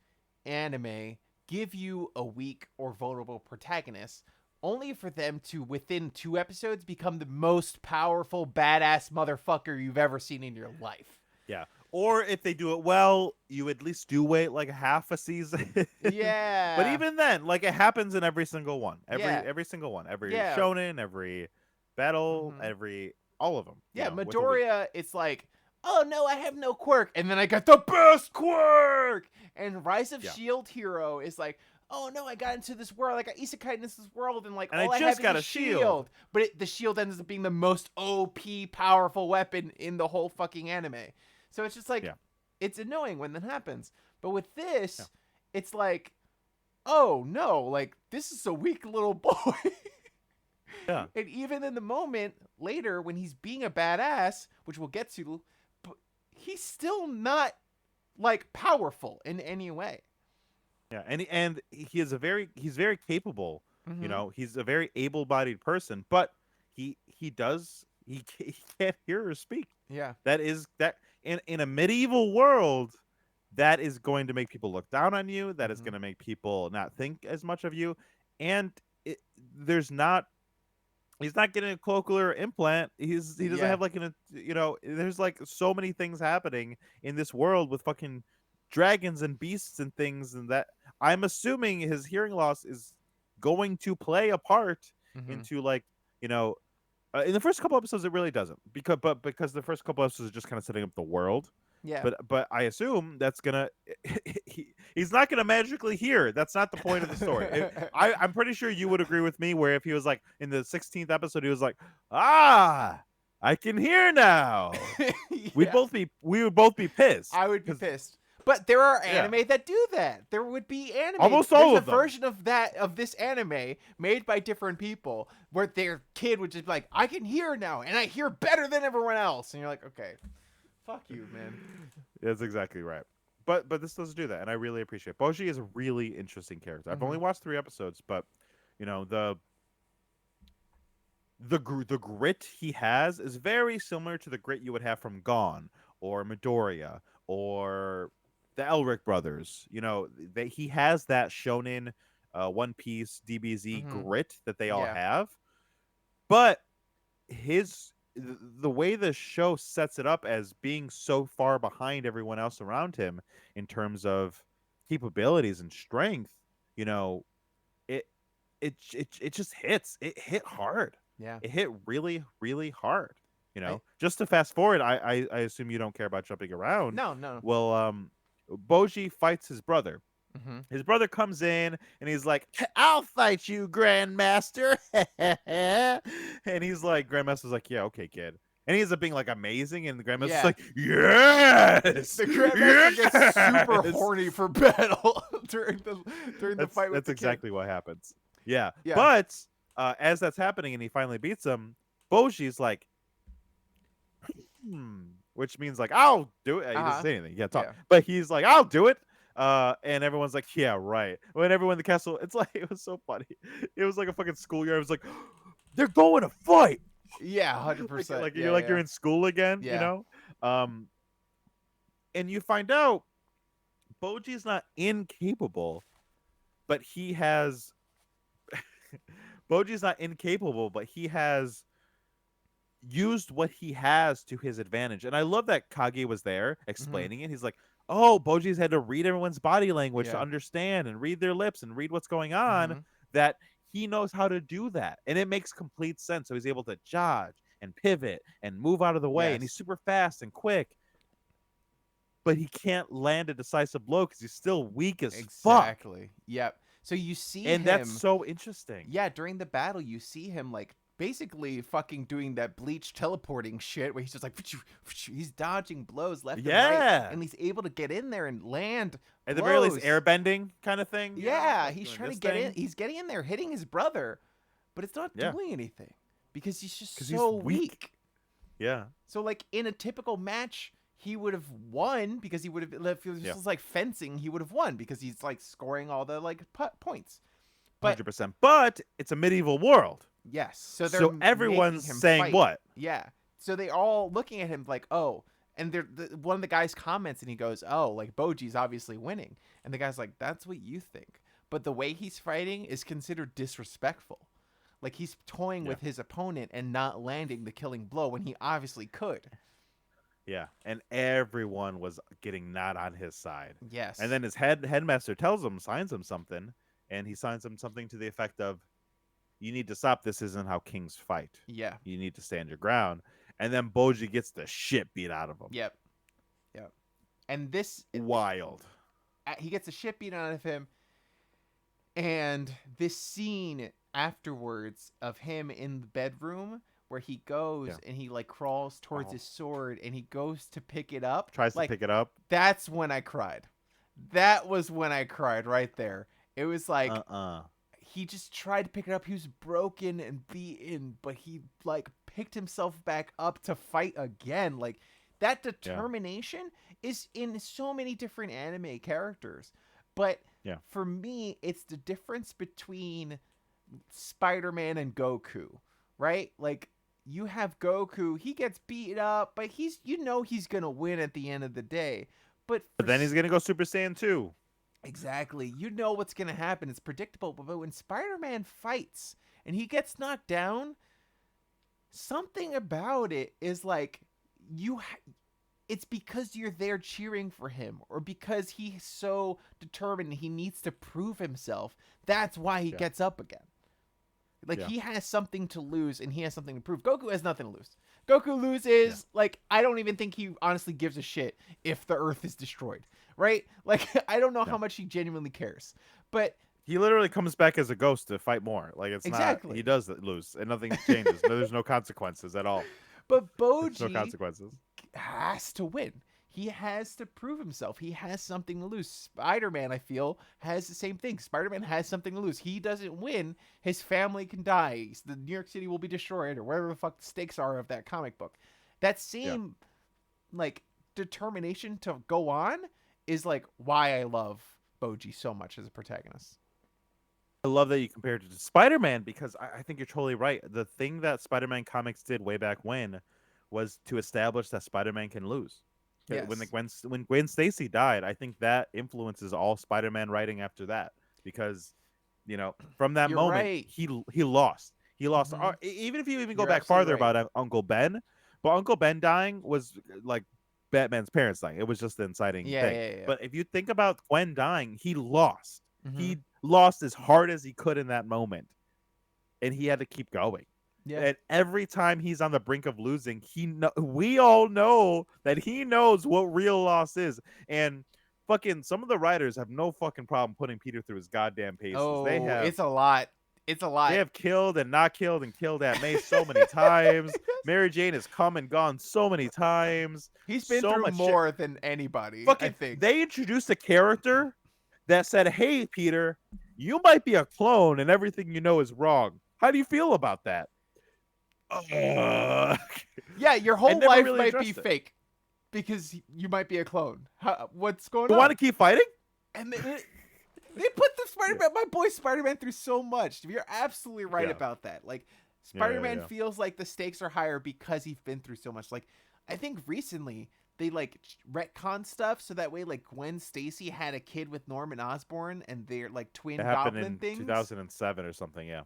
anime give you a weak or vulnerable protagonist only for them to, within 2 episodes, become the most powerful, badass motherfucker you've ever seen in your life. Yeah. Or if they do it well, you at least do wait like half a season. But Yeah. even then, like it happens in every single one. Yeah. Every single one. Every Yeah. shonen, every battle, Mhm. every all of them. Yeah, With a week. Midoriya, it's like, oh no, I have no quirk, and then I got the best quirk. And Rise of Yeah. Shield Hero is like, oh no, I got into this world, I got isekai into this world, and like And all I I just have got is a a shield. shield. But the shield ends up being the most OP powerful weapon in the whole fucking anime. So it's just like, Yeah. it's annoying when that happens. But with this, Yeah. it's like, oh no, like this is a weak little boy. Yeah. And even in the moment later when he's being a badass, which we'll get to, but he's still not like powerful in any way. Yeah. And he is he's very capable. You Mm-hmm. know, he's a very able-bodied person, but he does he can't hear or speak. Yeah. That is that in a medieval world, that is going to make people look down on you. That is Mm-hmm. going to make people not think as much of you. And there's not he's not getting a cochlear implant. He doesn't Yeah. have like there's like so many things happening in this world with fucking dragons and beasts and things, and that I'm assuming his hearing loss is going to play a part Mm-hmm. into like you know in the first couple episodes, it really doesn't because the first couple episodes are just kind of setting up the world. Yeah. But I assume that's gonna he's not gonna magically hear. That's not the point of the story. I'm pretty sure you would agree with me. Where if he was like in the 16th episode, he was like, I can hear now. Yeah. We would both be pissed. I would be pissed. But there are Yeah. anime that do that. There would be anime. Almost all There's of a them. version of this anime made by different people where their kid would just be like, I can hear now, and I hear better than everyone else. And you're like, okay, fuck you, man. That's exactly right. But this doesn't do that, and I really appreciate it. Bojji is a really interesting character. I've Mhm. only watched 3 episodes, but you know the grit he has is very similar to the grit you would have from Gon or Midoriya or the Elric brothers. You know, that he has that shonen One Piece DBZ Mhm. grit that they all Yeah. have. But the way the show sets it up as being so far behind everyone else around him in terms of capabilities and strength, you know, it it just hits. It hit hard. Yeah. It hit really, really hard. You I, know, just to fast forward, I assume you don't care about jumping around. no. Well, Bojji fights his brother. Mhm. His brother comes in and he's like, "I'll fight you, Grandmaster." And he's like, Grandmaster's like, "Yeah, okay, kid." And he ends up being like amazing, and the Grandmaster's Yeah. like, "Yes, The Grandmaster gets super yes!" horny for battle during the fight with That's the exactly kid. what happens. Yeah, Yeah. but as that's happening and he finally beats him, Bojji's like, which means like, "I'll do it." He doesn't say anything. Yeah, talk, Yeah. but he's like, "I'll do it." And everyone's like, "Yeah, right." When everyone in the castle, it's like it was so funny. It was like a fucking schoolyard. It was like, "They're going to fight." Yeah, 100%. Like Yeah, you're in school again, you Yeah. know. And you find out Bojji's not incapable, but he has Bojji's not incapable, but he has used what he has to his advantage. And I love that Kage was there explaining it. He's like, "Oh, Bojji's had to read everyone's body language to Yeah. understand and read their lips and read what's going on, Mhm. that he knows how to do that." And it makes complete sense. So he's able to dodge and pivot and move out of the way, and he's Yes. super fast and quick. But he can't land a decisive blow because he's still weak as fuck. Exactly. Yep. So you see And him. that's so interesting. Yeah, during the battle, you see him like basically fucking doing that Bleach teleporting shit where he's just like he's dodging blows left and right, Yeah. and he's able to get in there and land At the very least, blows. airbending kind of thing. you know, Yeah, like he's doing trying to this get thing. in. He's getting in there, hitting his brother, but it's not Yeah. doing anything because he's just 'Cause he's so weak. weak. Yeah. So like in a typical match, he would have won because he would have. If it was Yeah. just like fencing, he would have won because he's like scoring all the like points. But 100%. But it's a medieval world. yes, so they're So everyone's making him saying fight. what? Yeah, so they all looking at him like, oh, and one of the guys comments and he goes, oh, like Bojji's obviously winning, and the guy's like, that's what you think, but the way he's fighting is considered disrespectful. Like he's toying Yeah. with his opponent and not landing the killing blow when he obviously could. Yeah, and everyone was getting not on his side. And Yes. then his headmaster tells him, signs him something, and he signs him something to the effect of, "You need to stop. This isn't how kings fight. Yeah. You need to stand your ground." And then Bojji gets the shit beat out of him. Yep. Yep. And this Wild. he gets the shit beat out of him, and this scene afterwards of him in the bedroom where he goes and he like crawls towards his sword and he goes to pick it up, Tries like, to pick it up. that's when I cried. That was when I cried right there. It was like he just tried to pick it up. He was broken and beaten, but he like picked himself back up to fight again. Like that determination is in so many different anime characters. But for me, it's the difference between Spider-Man and Goku, right? Like you have Goku, he gets beat up, but he's gonna win at the end of the day. But then he's gonna go Super Saiyan 2. Exactly. You know what's going to happen. It's predictable. But when Spider-Man fights and he gets knocked down, something about it is like it's because you're there cheering for him or because he's so determined he needs to prove himself. That's why he gets up again. Like he has something to lose and he has something to prove. Goku has nothing to lose. Goku loses, like, I don't even think he honestly gives a shit if the Earth is destroyed, right? Like, I don't know how much he genuinely cares. But he literally comes back as a ghost to fight more. Like, it's not, he does lose and nothing changes. There's no consequences at all. But Bojji no consequences. Has to win. He has to prove himself. He has something to lose. Spider-Man, I feel, has the same thing. Spider-Man has something to lose. He doesn't win, his family can die. The New York City will be destroyed, or whatever the fuck the stakes are of that comic book. That same, like, determination to go on is, like, why I love Bojji so much as a protagonist. I love that you compared it to Spider-Man because I think you're totally right. The thing that Spider-Man comics did way back when was to establish that Spider-Man can lose. Yes. When Gwen Stacy died, I think that influences all Spider-Man writing after that because, from that moment he lost. He lost. Mm-hmm. Even if you even go back farther about Uncle Ben, but Uncle Ben dying was like Batman's parents dying. It was just the inciting thing. Yeah. But if you think about Gwen dying, he lost. Mm-hmm. He lost as hard as he could in that moment, and he had to keep going. Yeah. And every time he's on the brink of losing, we all know that he knows what real loss is. And fucking some of the writers have no fucking problem putting Peter through his goddamn paces. Oh, it's a lot. It's a lot. They have killed and not killed and killed Aunt May so many times. Mary Jane has come and gone so many times. He's been through more than anybody, I think. They introduced a character that said, "Hey, Peter, you might be a clone and everything you know is wrong. How do you feel about that?" Yeah, your whole life might be fake because you might be a clone. What's going on? You want to keep fighting? And they put the Spider-Man, my boy Spider-Man, through so much. You're absolutely right about that. Like, Spider-Man feels like the stakes are higher because he's been through so much. Like, I think recently they like retcon stuff so that way like Gwen Stacy had a kid with Norman Osborn and they're like twin goblin things. 2007 or something. Yeah.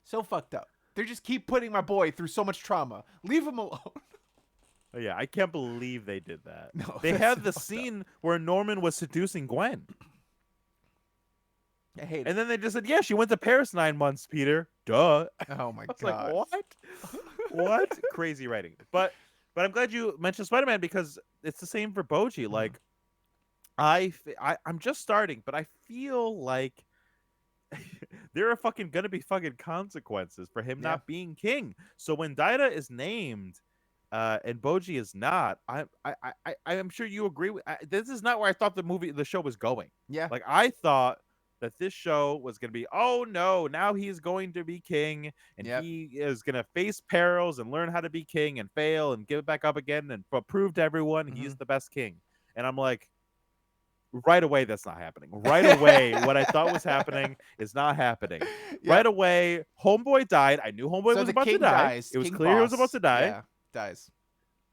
So fucked up. They just keep putting my boy through so much trauma. Leave him alone. Yeah, I can't believe they did that. No, they had the scene where Norman was seducing Gwen. I hate it. And then they just said, "Yeah, she went to Paris 9 months, Peter." Duh. Oh my god. Like, what? What? Crazy writing. But I'm glad you mentioned Spider-Man because it's the same for Bojji. Like, I'm just starting, but I feel like there are gonna be consequences for him not being king. So when Daida is named, and Bojji is not, I'm sure you agree with. This is not where I thought the show was going. Yeah, like I thought that this show was gonna be, oh no, now he's going to be king, and he is gonna face perils and learn how to be king and fail and give it back up again and prove to everyone he's the best king. And I'm like, right away, that's not happening. Right away, what I thought was happening is not happening. Right away, Homeboy died. I knew Homeboy was about to die. It was clear he was about to die. Yeah, dies.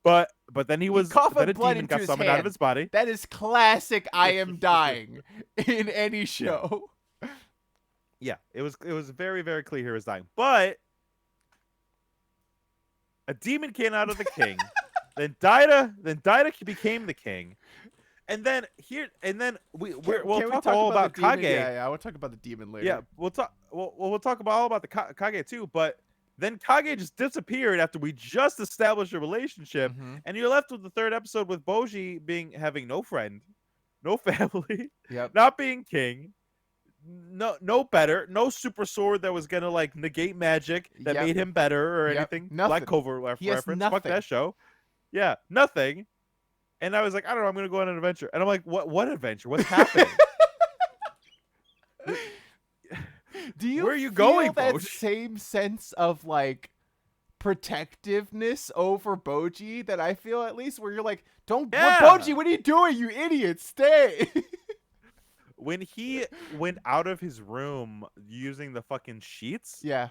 But then he was then a demon got summoned out of his body. That is classic I am dying in any show. Yeah, it was very very clear he was dying. But a demon came out of the king, then Daida became the king, and then we'll Can we talk talk all about the about demon? Kage. Yeah, I want to talk about the demon Yeah, later. we'll talk about all about the Kage too, but then Kage just disappeared after we just established a relationship, Mm-hmm. and you're left with the third episode with Bojji having no friend, no family, Yep. not being king, no better, no super sword that was gonna like negate magic that Yep. made him better or Yep. anything. Black Nothing. Clover He has reference. Fuck nothing. that show. Yeah, nothing. And I was like, I don't know, I'm gonna go on an adventure. And I'm like, what adventure? What's happening? Do you Where are you feel going, that Boj? same sense of like protectiveness over Bojji that I feel at least where you're like, don't what Yeah. Bojji, what are you doing, you idiot? Stay. When he went out of his room using the fucking sheets, Yeah.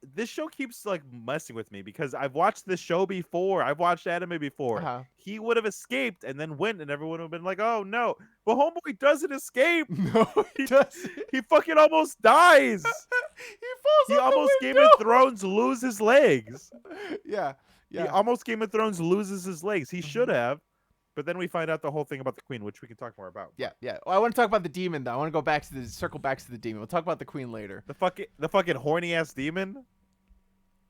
this show keeps like messing with me because I've watched this show before. I've watched anime before. Uh-huh. He would have escaped and then went, and everyone would have been like, "Oh no!" But homeboy doesn't escape. No, he He doesn't. he fucking almost dies. He falls He out almost Game of the Thrones lose his legs. window. Yeah. He Yeah. almost Game of Thrones loses his legs. He should Mhm. have, but then we find out the whole thing about the queen, which we can talk more about. Yeah, But yeah. Well, I want to talk about the demon though. I want to go back to the circle back to the demon. We'll talk about the queen later. the fucking horny ass demon.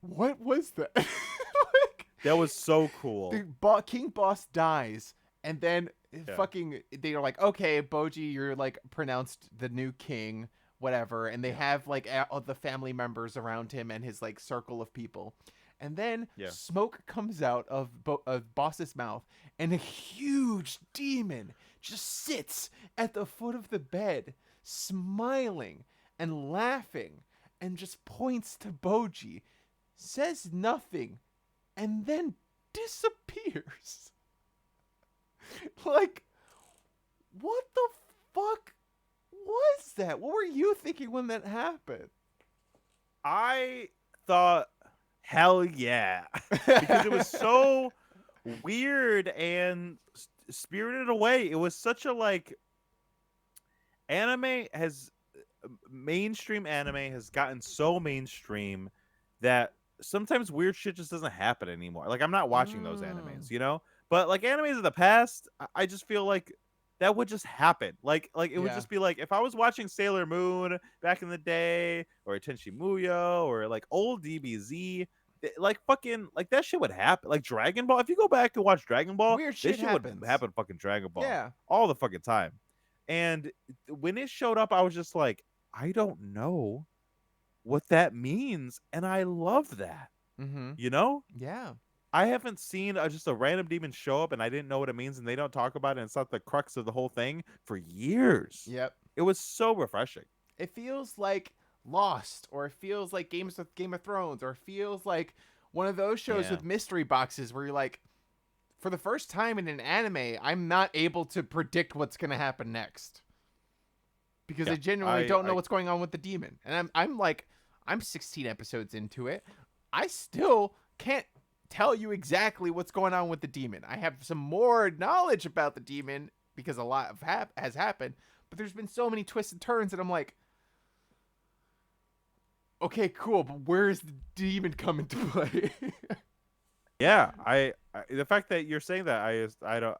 What was that? Like, That was so cool. the king boss dies, and then fucking they are like, okay, Bojji, you're like pronounced the new king, whatever, and they have like all the family members around him and his like circle of people, and then smoke comes out of boss's mouth, and a huge demon just sits at the foot of the bed, smiling and laughing, and just points to Bojji, says nothing, and then disappears. Like, what the fuck was that? What were you thinking when that happened? I thought, hell yeah, because it was so weird and spirited away. It was such a like anime has mainstream anime has gotten so mainstream that sometimes weird shit just doesn't happen anymore. Like I'm not watching those animes, you know? But like animes of the past, I just feel like that would just happen. Like it would Yeah. just be like if I was watching Sailor Moon back in the day or Tenchi Muyo or like old DBZ, like fucking like that shit would happen. Like Dragon Ball, if you go back and watch Dragon Ball, Weird this shit shit happens. would happen fucking Dragon Ball Yeah. all the fucking time. And when it showed up, I was just like, I don't know what that means, and I love that. Mm-hmm. You know, Yeah. I haven't seen just a random demon show up, and I didn't know what it means, and they don't talk about it. And it's not the crux of the whole thing for years. Yep. It was so refreshing. It feels like Lost, or it feels like Game of Thrones, or it feels like one of those shows with mystery boxes where you're like, for the first time in an anime, I'm not able to predict what's gonna happen next. Because I genuinely don't know what's going on with the demon. And I'm 16 episodes into it. I still can't tell you exactly what's going on with the demon. I have some more knowledge about the demon because a lot of has happened, but there's been so many twists and turns that I'm like, okay, cool, but where is the demon come into play? Yeah, the fact that you're saying that, I don't,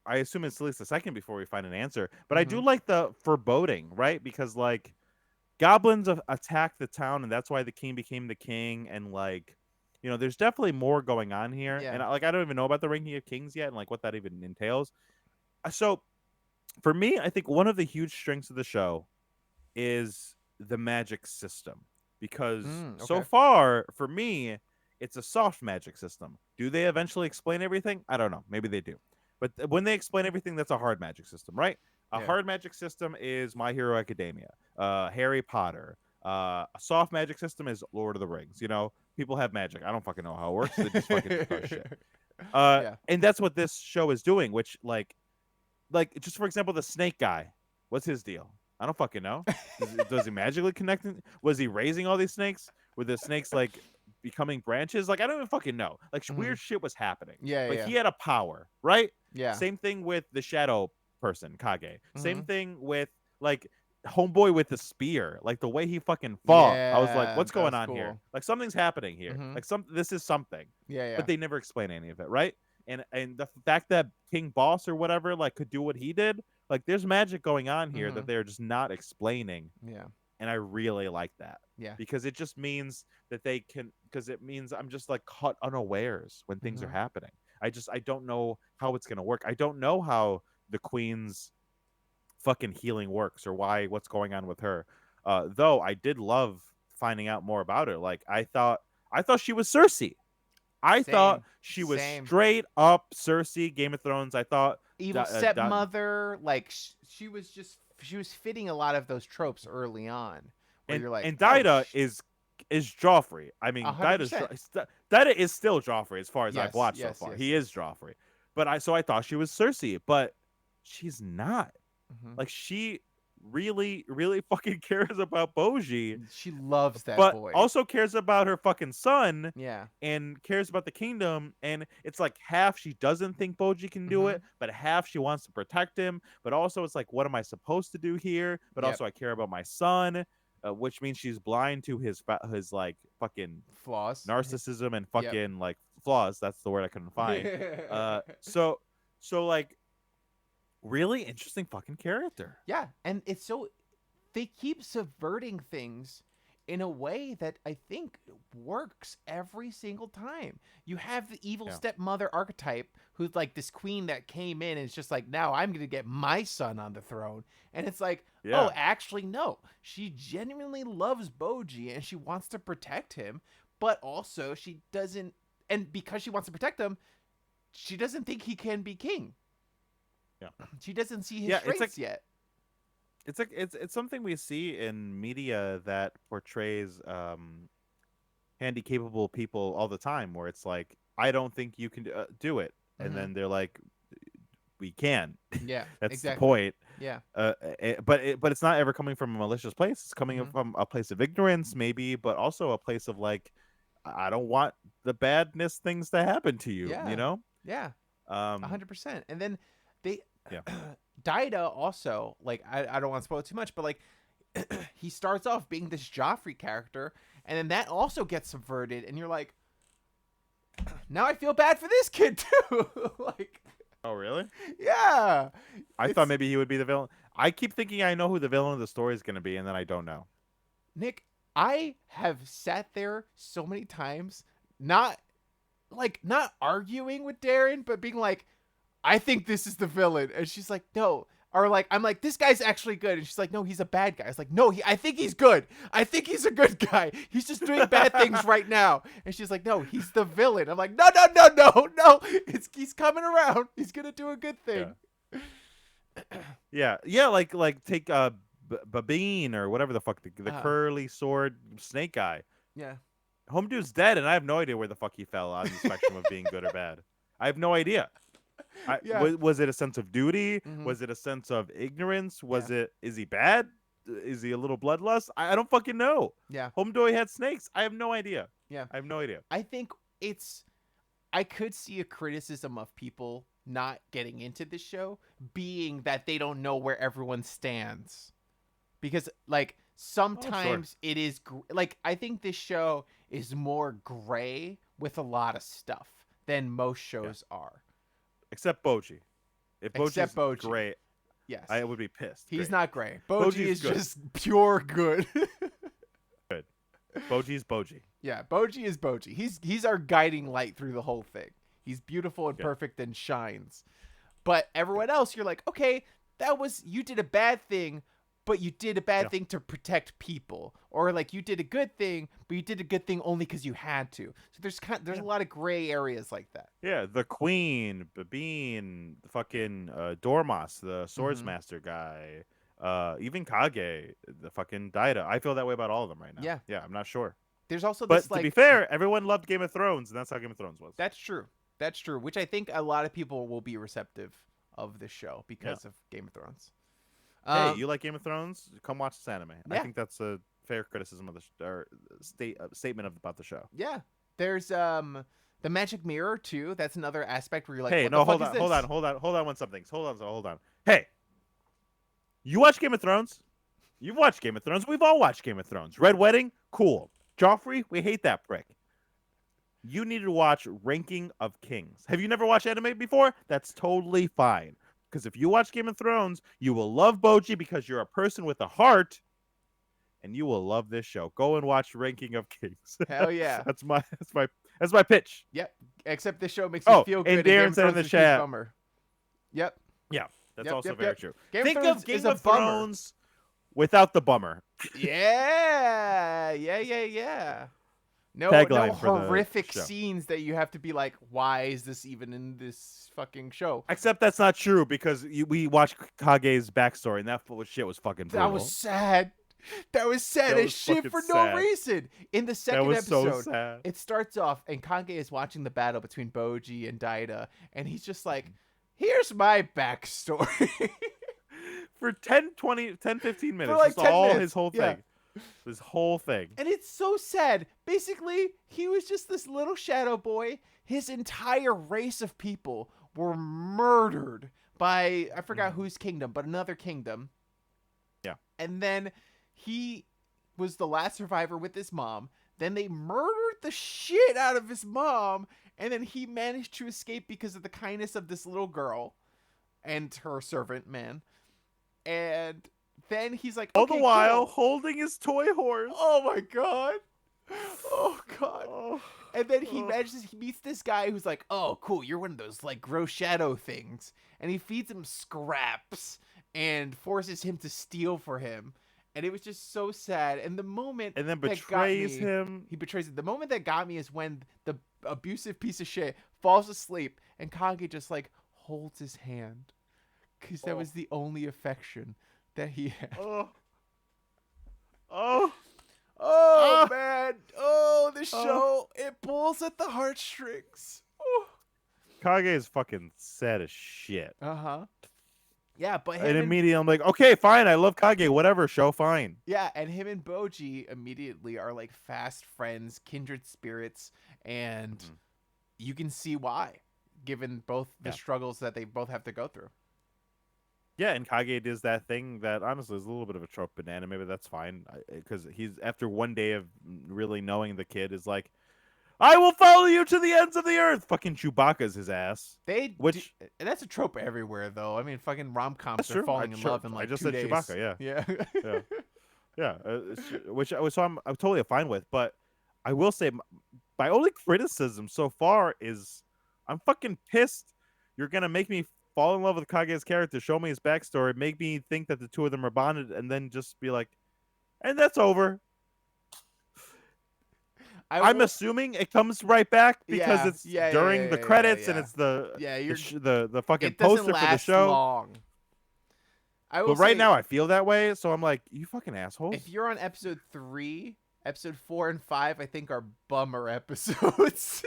I assume it's at least a second before we find an answer. But I do like the foreboding, right? Because like goblins attacked the town, and that's why the king became the king. And like, you know, there's definitely more going on here. Yeah. And I don't even know about the ranking of kings yet, and like what that even entails. So for me, I think one of the huge strengths of the show is the magic system, because so far for me, it's a soft magic system. Do they eventually explain everything? I don't know. Maybe they do. But when they explain everything, that's a hard magic system, right? A hard magic system is My Hero Academia, Harry Potter. A soft magic system is Lord of the Rings. You know, people have magic. I don't fucking know how it works. They just fucking does shit. And that's what this show is doing. Which, like just for example, the snake guy. What's his deal? I don't fucking know. Does he magically connect? Was he raising all these snakes? Were the snakes like becoming branches? Like I don't even fucking know. Like weird shit was happening. But he had a power, right? Yeah. Same thing with the shadow person, Kage. Same thing with like homeboy with the spear, like the way he fucking fought, I was like, Yeah, what's that going was on here? cool. Like something's happening here. Mhm. Like this is something. Yeah, But yeah. they never explain any of it, right? And the fact that King Boss or whatever like could do what he did, like there's magic going on here that Mhm. they're just not explaining, Yeah. and I really like that Yeah. because it just means that they can, because it means I'm just like caught unawares when things are Mhm. happening. I don't know how it's gonna work. I don't know how the Queen's fucking healing works or what's going on with her. Though I did love finding out more about her. Like I thought she was Cersei. I thought Same. she was Same. straight up Cersei, Game of Thrones. I thought Evil stepmother, like she was fitting a lot of those tropes early on, where you're like, and oh, Daida is Joffrey. I mean, 100%. Daida is still Joffrey as far as I've Yes, watched so yes, far. yes, He is yes. Joffrey. But I thought she was Cersei, but she's not. Hmm. Like she really really fucking cares about Bojji, She loves that but boy. also cares about her fucking son Yeah. and cares about the kingdom. And it's like half she doesn't think Bojji can do Hmm. it, but half she wants to protect him. But also it's like, what am I supposed to do here? But Yep. also I care about my son, which means she's blind to his like fucking Flaws. narcissism and Yep. fucking like flaws. That's the word I couldn't find. So like really interesting fucking character. Yeah, and it's so they keep subverting things in a way that I think works every single time. You have the evil Yeah. stepmother archetype who's like this queen that came in and it's just like, now I'm going to get my son on the throne. And it's like, Yeah. oh, actually, no. She genuinely loves Bojji and she wants to protect him, but also she doesn't, and because she wants to protect him, she doesn't think he can be king. Yeah. She doesn't see his Yeah, traits yet. it's something we see in media that portrays handy capable people all the time, where it's like, I don't think you can do it, and Hmm. then they're like, we can. Yeah, That's the exactly. point. Yeah. But it's not ever coming from a malicious place. It's coming Hmm. from a place of ignorance, maybe, but also a place of like, I don't want the badness things to happen to you. You Yeah. know? Yeah. Um, 100%. And then they yeah, Daida also, like, I don't want to spoil too much, but like he starts off being this Joffrey character, and then that also gets subverted, and you're like, now I feel bad for this kid too. Like, oh really? yeah. I thought It's maybe he would be the villain. I keep thinking I know who the villain of the story is going to be, and then I don't know. Nick, I have sat there so many times, not not arguing with Daron, but being like, I think this is the villain. And she's like, no. Or like, I'm like, this guy's actually good. And she's like, no, he's a bad guy. I was like, no, I think he's good. I think he's a good guy. He's just doing bad things right now. And she's like, no, he's the villain. I'm like, no, no, no, no, no. He's coming around. He's gonna do a good Yeah. thing. Yeah. Like take Babine or whatever the fuck the curly sword snake guy. Yeah. Home dude's dead, and I have no idea where the fuck he fell on the spectrum of being good or bad. I have no idea. Yeah. Was it a sense of duty? Mhm. Was it a sense of ignorance? Yeah. Is he bad? Is he a little bloodlust? I don't fucking know. Yeah. Homeboy had snakes. I have no idea. Yeah. I have no idea. I think I could see a criticism of people not getting into the show being that they don't know where everyone stands. Because like sometimes it is like I think this show is more gray with a lot of stuff than most shows are. Except Bojji. If Except Bojji's Bojji. great, Yes. I would be pissed. He's Great. not gray. Bojji Bojji's is good. just pure good. Good. Bojji's Bojji. Yeah, Bojji is Bojji. He's our guiding light through the whole thing. He's beautiful and Yeah. perfect and shines. But everyone else, you're like, okay, you did a bad thing, but you did a bad thing to protect people, or like you did a good thing, but you did a good thing only because you had to. So there's a lot of gray areas like that. Yeah, the Queen, Babine, the fucking Dormas, the Mhm. Swordsmaster guy, even Kage, the fucking Daida. I feel that way about all of them right now. Yeah. Yeah, I'm not sure. There's also But this to be like fair, everyone loved Game of Thrones, and that's how Game of Thrones was. that's true. That's true, which I think a lot of people will be receptive of this show because of Game of Thrones. Hey, you like Game of Thrones? Come watch this anime. I Yeah. think that's a fair criticism of the or statement about the show. Yeah. There's the magic mirror too. That's another aspect where you're like, Hey, what no, the hold fuck on, is hold this? on one something. Hold on. Hey, you watch Game of Thrones? You've watched Game of Thrones. We've all watched Game of Thrones. Red Wedding, cool. Joffrey, we hate that prick. You need to watch Ranking of Kings. Have you never watched anime before? That's totally fine. Because if you watch Game of Thrones, you will love Bojji because you're a person with a heart, and you will love this show. Go and watch Ranking of Kings. Hell yeah. That's my pitch. Yep. Except this show makes you feel good. And Darren said in the chat. Bummer. Yep. Yeah, that's Yep, also yep, very yep. true. Game of Thrones is Game a of bummer. Thrones without the bummer. Yeah. No Tagline for the horrific show. scenes that you have to be like, why is this even in this fucking show? Except that's not true because we watched Kage's backstory and that shit was fucking brutal. That was sad. That was sad That as was shit fucking for sad. no reason. In the second That was episode, so sad. it starts off and Kage is watching the battle between Bojji and Daida, and he's just like, here's my backstory. For 10, 15 minutes. like That's 10 all minutes. his whole Yeah. thing. His whole thing. And it's so sad. Basically, he was just this little shadow boy. His entire race of people were murdered by, I forgot whose kingdom, but another kingdom. Yeah. And then he was the last survivor with his mom. Then they murdered the shit out of his mom. And then he managed to escape because of the kindness of this little girl and her servant man. And then he's like, All okay, the while cool. holding his toy horse. Oh my god. Oh god. Oh. And then he meets this guy who's like, oh cool, you're one of those like gross shadow things. And he feeds him scraps and forces him to steal for him. And it was just so sad. And the moment And then that betrays got me, him. He betrays him. The moment that got me is when the abusive piece of shit falls asleep and Kage just like holds his hand. Because that was the only affection that he had. Oh man. Oh, the show. It pulls at the heartstrings. Kage is fucking sad as shit. Uh-huh. Yeah, but And immediately I'm like, okay, fine, I love Kage, whatever, show, fine. Yeah, and him and Bojji immediately are like fast friends, kindred spirits, and you can see why, given both the struggles that they both have to go through. Yeah, and Kage does that thing that honestly is a little bit of a trope in anime, but that's fine because he's after one day of really knowing the kid is like, I will follow you to the ends of the earth. Fucking Chewbacca's his ass. That's a trope everywhere, though. I mean, fucking rom-coms are falling in love in like 2 days. Chewbacca, yeah. Yeah. Which I'm totally fine with, but I will say my only criticism so far is I'm fucking pissed. You're gonna make me fall in love with Kage's character, show me his backstory, make me think that the two of them are bonded, and then just be like, and that's over. I'm assuming it comes right back because it's during the credits and it's the fucking poster for the show. Long. But right now I feel that way, so I'm like, you fucking assholes. If you're on episode 3, episode 4 and 5, I think are bummer episodes.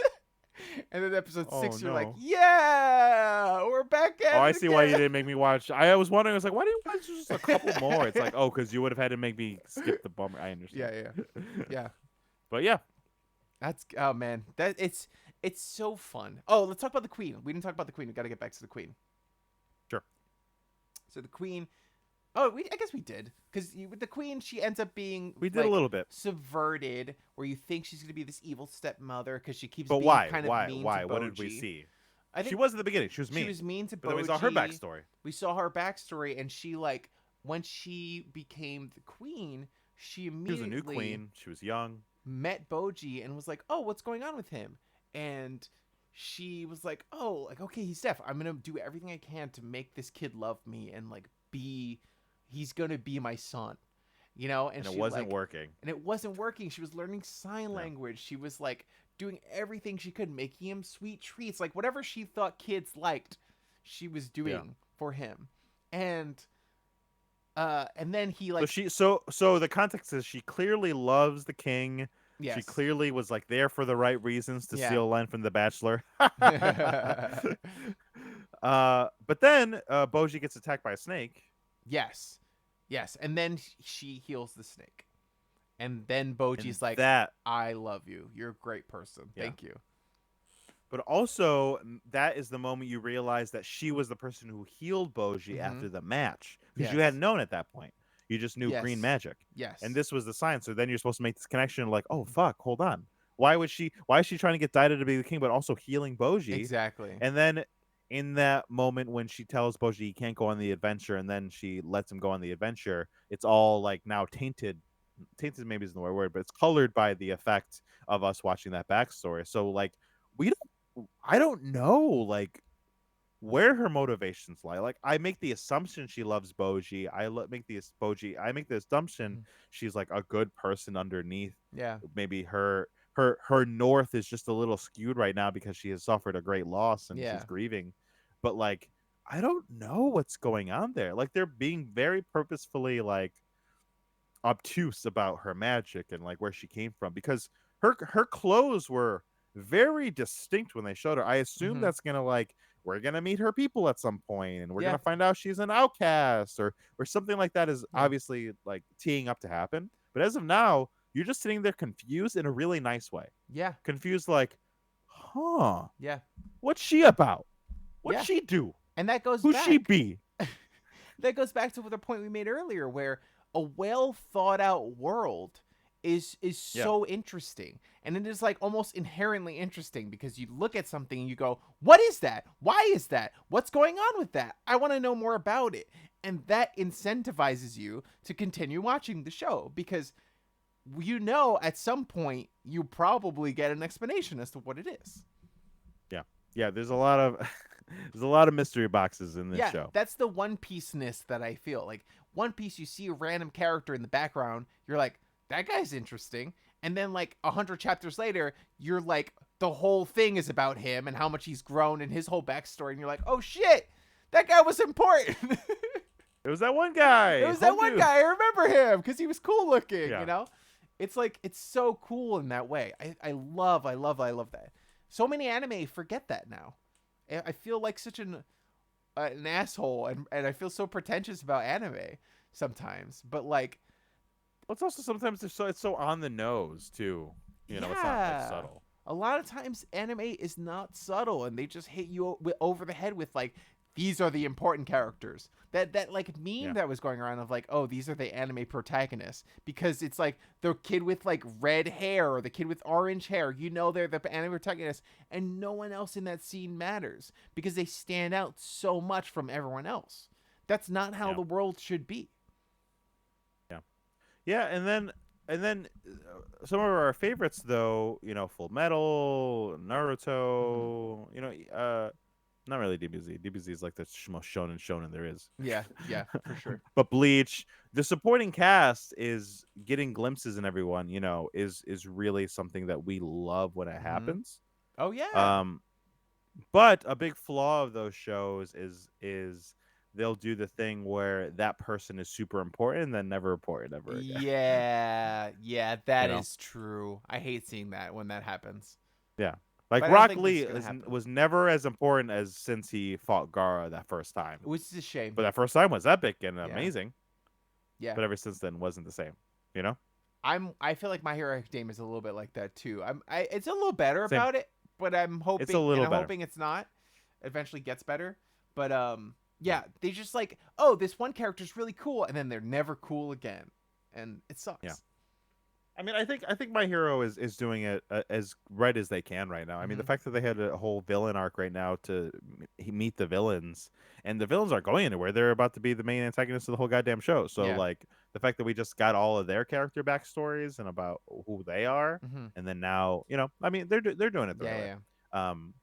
And then episode 6, you're like, yeah, we're back at it I see again. why you didn't make me watch. I was wondering, I was like, why didn't you watch just a couple more? It's like, oh, because you would have had to make me skip the bummer. I understand. Yeah. But yeah. That's, oh man, it's so fun. Oh, let's talk about the Queen. We didn't talk about the Queen. We got to get back to the Queen. Sure. So the Queen, I guess we did, because with the Queen, she ends up being a little bit subverted, where you think she's gonna be this evil stepmother because she keeps. But being why? Kind of mean Why? To What did Bojji. we see? I think she was at the beginning. She was mean. She was mean to Bojji. But then we saw her backstory. We saw her backstory, and she when she became the Queen, she immediately was a new queen. She was young. Met Bojji and was like, "Oh, what's going on with him?" And she was like, "Oh, okay, he's deaf. I'm gonna do everything I can to make this kid love me and he's gonna be my son." And it wasn't working. And it wasn't working. She was learning sign language. She was doing everything she could, making him sweet treats, whatever she thought kids liked, she was doing for him. And then he So the context is she clearly loves the king. Yes. She clearly was there for the right reasons to steal a line from The Bachelor. But then Bojji gets attacked by a snake. Yes. And then she heals the snake. And then Bojji's like, I love you. You're a great person. Thank you. But also, that is the moment you realize that she was the person who healed Bojji after the match. Because you hadn't known at that point. You just knew green Yes. magic. And Yes. this was the sign. So then you're supposed to make this connection like, oh fuck, hold on. Why is she trying to get Daida to be the king but also healing Bojji? Exactly. And then in that moment when she tells Bojji he can't go on the adventure and then she lets him go on the adventure, it's all like now tainted. Tainted maybe isn't the right word, but it's colored by the effect of us watching that backstory. So like we don't I don't know like where her motivations lie. Like I make the assumption she loves Bojji. I make the assumption Mhm. she's like a good person underneath. Yeah. Maybe her north is just a little skewed right now because she has suffered a great loss and she's Yeah. grieving. But like I don't know what's going on there. Like they're being very purposefully like obtuse about her magic and like where she came from because her clothes were very distinct when they showed her. I assume Hmm. that's gonna like we're gonna meet her people at some point and we're Yeah. gonna find out she's an outcast or something like that is Yeah. obviously like teeing up to happen. But as of now, you're just sitting there confused in a really nice way. Yeah. Confused like, huh, Yeah. what's she about? What's Yeah. she do? And that goes Who's she back. be? That goes back to the point we made earlier, where a well thought out world is Yeah. so interesting, and it is like almost inherently interesting because you look at something and you go, what is that? Why is that? What's going on with that? I want to know more about it. And that incentivizes you to continue watching the show because at some point you probably get an explanation as to what it is. Yeah. Yeah, there's a lot of there's a lot of mystery boxes in this Yeah, show. that's the One Piece-ness that I feel. Like, One Piece, you see a random character in the background, you're like, that guy's interesting. And then, like, 100 chapters later, you're like, the whole thing is about him and how much he's grown and his whole backstory. And you're like, oh shit, that guy was important. It was that one guy. It was that one dude. guy. I remember him because he was cool looking, Yeah. you know? It's like, it's so cool in that way. I love that. So many anime forget that now. I feel like such an asshole and I feel so pretentious about anime sometimes. But like, Well, it's also sometimes it's so on the nose too. You know, it's not like yeah, subtle. a lot of times anime is not subtle and they just hit you over the head with like, these are the important characters. That like meme Yeah. that was going around of like, oh, these are the anime protagonists because it's like the kid with like red hair or the kid with orange hair. You know they're the anime protagonists, and no one else in that scene matters because they stand out so much from everyone else. That's not how Yeah. the world should be. Yeah. Yeah, and then some of our favorites though, you know, Full Metal, Hmm. Naruto, you know, not really DBZ. DBZ is like the most shonen there is. Yeah, yeah, for sure. But Bleach, the supporting cast is getting glimpses in everyone, you know, is really something that we love when it Hmm. happens. Oh yeah. Um but a big flaw of those shows is they'll do the thing where that person is super important and then never reported ever again. Yeah, yeah, You that know? is true. I hate seeing that when that happens. Yeah. Like But I don't Rock think this Lee is gonna happen. was never as important as since he fought Gara that first time. Which is a shame. But that first time was epic and Yeah. amazing. Yeah. But ever since then wasn't the same. You know? I feel like My Hero Academia is a little bit like that too. It's a little better Same. about it, but It's a little better. hoping it's not. Eventually gets better. But yeah, they just like, oh, this one character's really cool, and then they're never cool again. And it sucks. Yeah. I mean, I think My Hero is doing it as right as they can right now. I mean, the Mhm. fact that they had a whole villain arc right now to meet the villains, and the villains aren't going anywhere. They're about to be the main antagonists of the whole goddamn show. So Yeah. like the fact that we just got all of their character backstories and about who they are, Mhm. and then now you know, I mean, they're doing it the right way. Yeah, Um,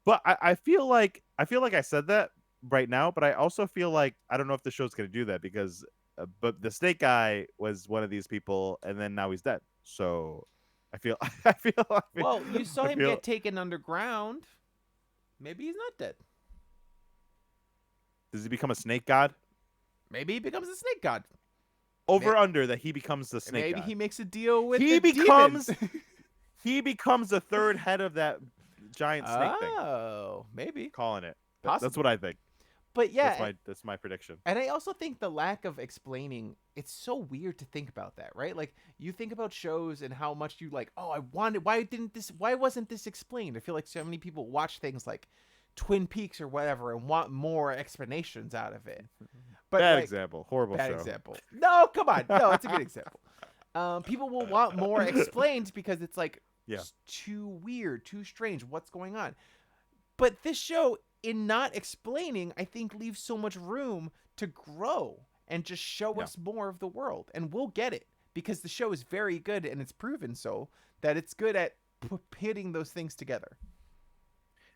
but I feel like I said that right now, but I also feel like I don't know if the show's gonna do that because but the snake guy was one of these people, and then now he's dead. So I feel Well, you saw I him feel get taken underground. Maybe he's not dead. does he become a snake god? Maybe he becomes a snake god. Over May- under that he becomes the snake Maybe god. he makes a deal with He the demons. he becomes the third head of that giant snake thing. Oh, maybe. Calling it. That's Possible. what I think. But yeah, That's my prediction. and I also think the lack of explaining, it's so weird to think about that, right? Like you think about shows and how much you like, oh, why wasn't this explained? I feel like so many people watch things like Twin Peaks or whatever and want more explanations out of it. But Bad like, example. Horrible bad show. example. No, come on. No, it's a good example. People will want more explained because it's like Yeah. too weird, too strange. What's going on? But this show, in not explaining, I think leaves so much room to grow and just show Yeah. us more of the world. And we'll get it because the show is very good and it's proven so that it's good at pitting those things together.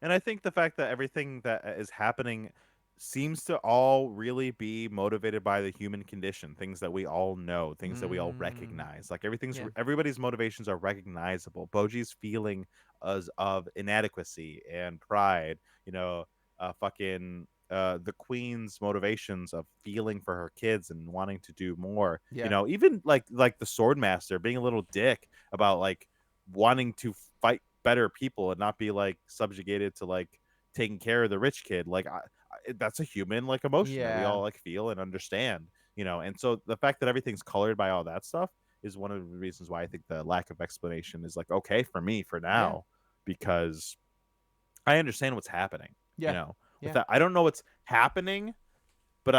And I think the fact that everything that is happening seems to all really be motivated by the human condition, things that we all know, things that we all Mm, recognize. Like yeah. everybody's motivations are recognizable. Boji's feeling of inadequacy and pride, fucking the queen's motivations of feeling for her kids and wanting to do more. Yeah. Even like the sword master being a little dick about like wanting to fight better people and not be like subjugated to like taking care of the rich kid. Like that's a human like emotion that we Yeah. all like feel and understand. And so the fact that everything's colored by all that stuff is one of the reasons why I think the lack of explanation is like okay for me for Yeah. now, because I understand what's happening. Yeah. With Yeah. that, I don't know what's happening, but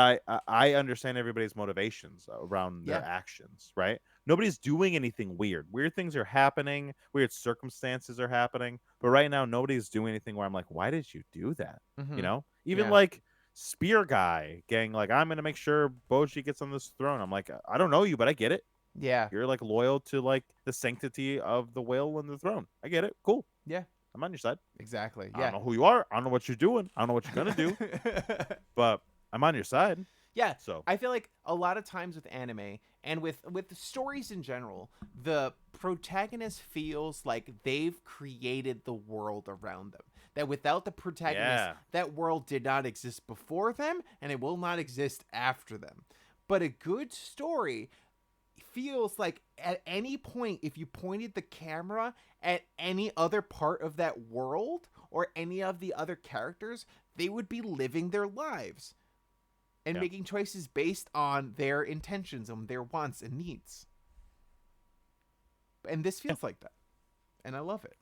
I understand everybody's motivations around their Yeah. actions, right? Nobody's doing anything weird. Weird things are happening, weird circumstances are happening, but right now nobody's doing anything where I'm like, why did you do that? Mm-hmm. Even Yeah. like Spear Guy gang, like I'm gonna make sure Bojji gets on this throne. I'm like, I don't know you, but I get it. Yeah. You're like loyal to like the sanctity of the will and the throne. I get it. Cool. Yeah. I'm on your side. Exactly. I don't Yeah. know who you are. I don't know what you're doing. I don't know what you're gonna do, but I'm on your side. Yeah, So I feel like a lot of times with anime and with stories in general, the protagonist feels like they've created the world around them. That without the protagonist, yeah. that world did not exist before them and it will not exist after them. But a good story feels like at any point if you pointed the camera at any other part of that world or any of the other characters, they would be living their lives and Yeah. making choices based on their intentions and their wants and needs. And this Yeah. feels like that. And I love it.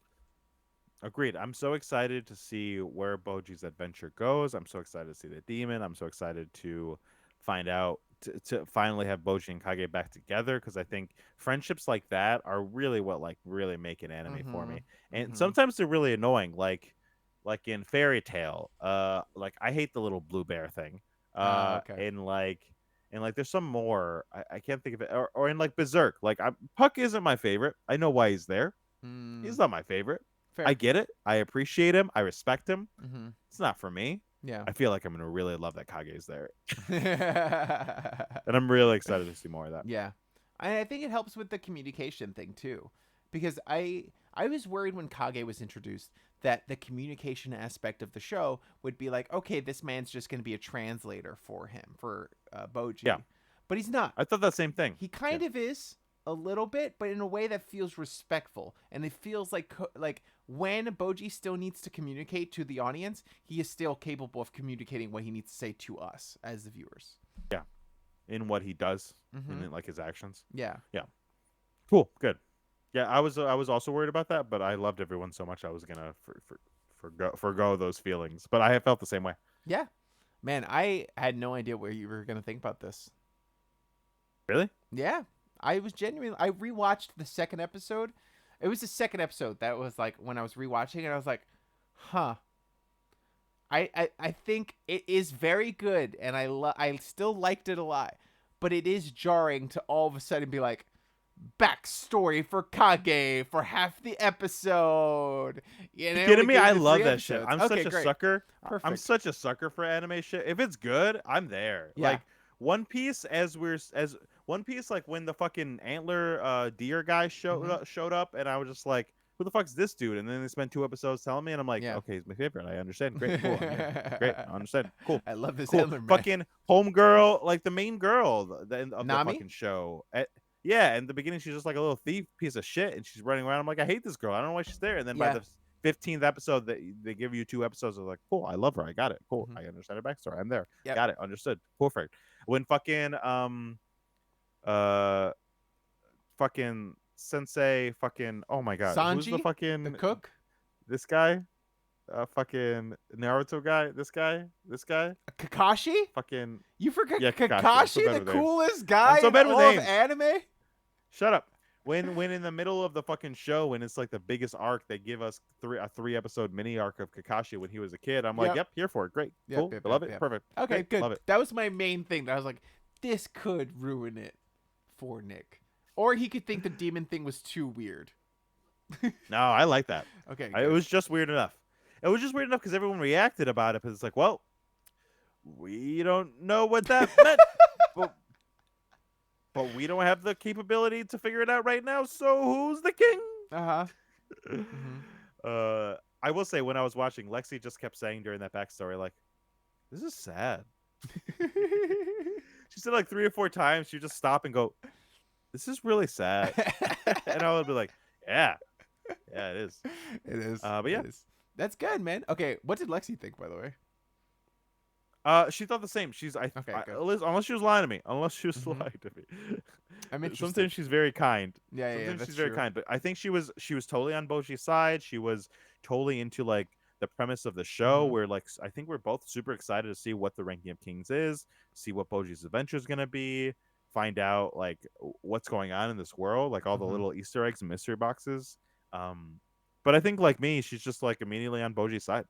Agreed. I'm so excited to see where Boji's adventure goes. I'm so excited to see the demon. I'm so excited to find out to finally have Boji and Kage back together because I think friendships like that are really what like really make an anime for Mm-hmm. me. And Mm-hmm. sometimes they're really annoying, like in Fairy Tale. Like I hate the little blue bear thing. Okay. And like there's some more. I can't think of it. Or in like Berserk. Like Puck isn't my favorite. I know why he's there. Mm, He's not my favorite. I fair. get it. I appreciate him. I respect him. Mm-hmm. It's not for me. Yeah. I feel like I'm gonna really love that Kage's there, Yeah. and I'm really excited to see more of that. I think it helps with the communication thing too, because I was worried when Kage was introduced that the communication aspect of the show would be like, okay, this man's just going to be a translator for him for Yeah, Bojji, but he's not. I thought that same thing. He Yeah, kind of is a little bit, but in a way that feels respectful, and it feels like when Bojji still needs to communicate to the audience, he is still capable of communicating what he needs to say to us as the viewers. yeah. In what he does, Mm-hmm. in like his actions. Yeah. Yeah, cool, good. Yeah, I was also worried about that, but I loved everyone so much I was gonna forgo those feelings. But I have felt the same way. Yeah. Man, I had no idea what you were going to think about this. Really? Yeah. I was genuinely I rewatched the second episode. It was the second episode that was like when I was rewatching it, I was like, "Huh. I think it is very good and I still liked it a lot. But it is jarring to all of a sudden be like backstory for Kage for half the episode. You kidding me? Gave I you love three that shit. episodes. I'm Okay, such a great. sucker. I'm Perfect. such a sucker for anime shit. If it's good, I'm there. Yeah. Like One Piece, as One Piece, like when the fucking antler deer guy Mhm. showed up, and I was just like, who the fuck's this dude? And then they spent 2 episodes telling me, and I'm like, Yeah. okay, he's my favorite. I understand. Great, cool. I'm here. Great, I understand. Cool, I love this cool. Handler man. Fucking homegirl, like the main girl of the Nami? fucking show. Yeah, in the beginning she's just like a little thief piece of shit, and she's running around. I'm like, I hate this girl. I don't know why she's there. And then by Yeah. the 15th episode, they give you 2 episodes. I was like, cool, I love her. I got it. Cool, Mhm. I understand her backstory. I'm there. Yep. Got it. Understood. Perfect. When uh fucking sensei fucking oh my god, who's the Sanji, the fucking cook. this guy? fucking Naruto guy. This guy. Kakashi? Fucking You forgot yeah, Kakashi. I'm so Kakashi, bad the with names. coolest I'm guy so in bad with all of names. anime? Shut up. When in the middle of the fucking show, when it's like the biggest arc, they give us a 3 episode mini arc of Kakashi when he was a kid. I'm like, Yep. yep, here for it. Great, Yep, cool, yep, I yep, love it, yep. perfect, Okay, great, good. love it. That was my main thing. I was like, this could ruin it for Nick. Or he could think the demon thing was too weird. No, I like that. Okay, It good. was just weird enough. It was just weird enough because everyone reacted about it. Because it's like, well, we don't know what that meant, but we don't have the capability to figure it out right now. So who's the king? Uh-huh. Mm-hmm. I will say when I was watching, Lexi just kept saying during that backstory, like, "This is sad." She said like 3 or 4 times. She would just stop and go, "This is really sad," and I would be like, "Yeah, yeah, it is." It is. But yeah, It is. That's good, man. Okay, what did Lexi think, by the way? she thought the same. She's Okay, good. unless she was lying to me. Unless she was Mhm. lying to me. I'm interested. Sometimes she's very kind. Yeah, Sometimes that's she's very true. kind, but I think she was totally on Bojji's side. She was totally into like the premise of the show, Mhm. where like I think we're both super excited to see what the Ranking of Kings is, see what Bojji's adventure is gonna be, find out like what's going on in this world, like all the Mhm. little Easter eggs and mystery boxes. But I think like me, she's just like immediately on Bojji's side.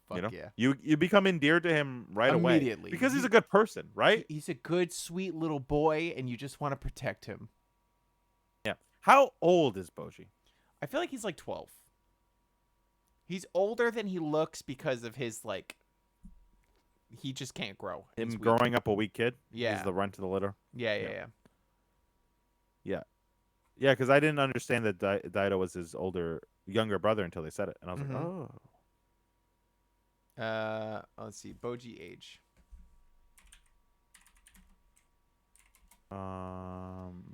Fuck yeah. You become endeared to him right away Immediately. because he's a good person, right? He's a good, sweet little boy, and you just want to protect him. Yeah. How old is Bojji? I feel like he's like 12. He's older than he looks because of his, like, he just can't grow. Him He's weak. growing up a weak kid. Yeah. He's the runt of the litter. Yeah. Yeah. Yeah, because I didn't understand that Dido was his younger brother until they said it, and I was like, Mhm. oh. Let's see. Bojji age.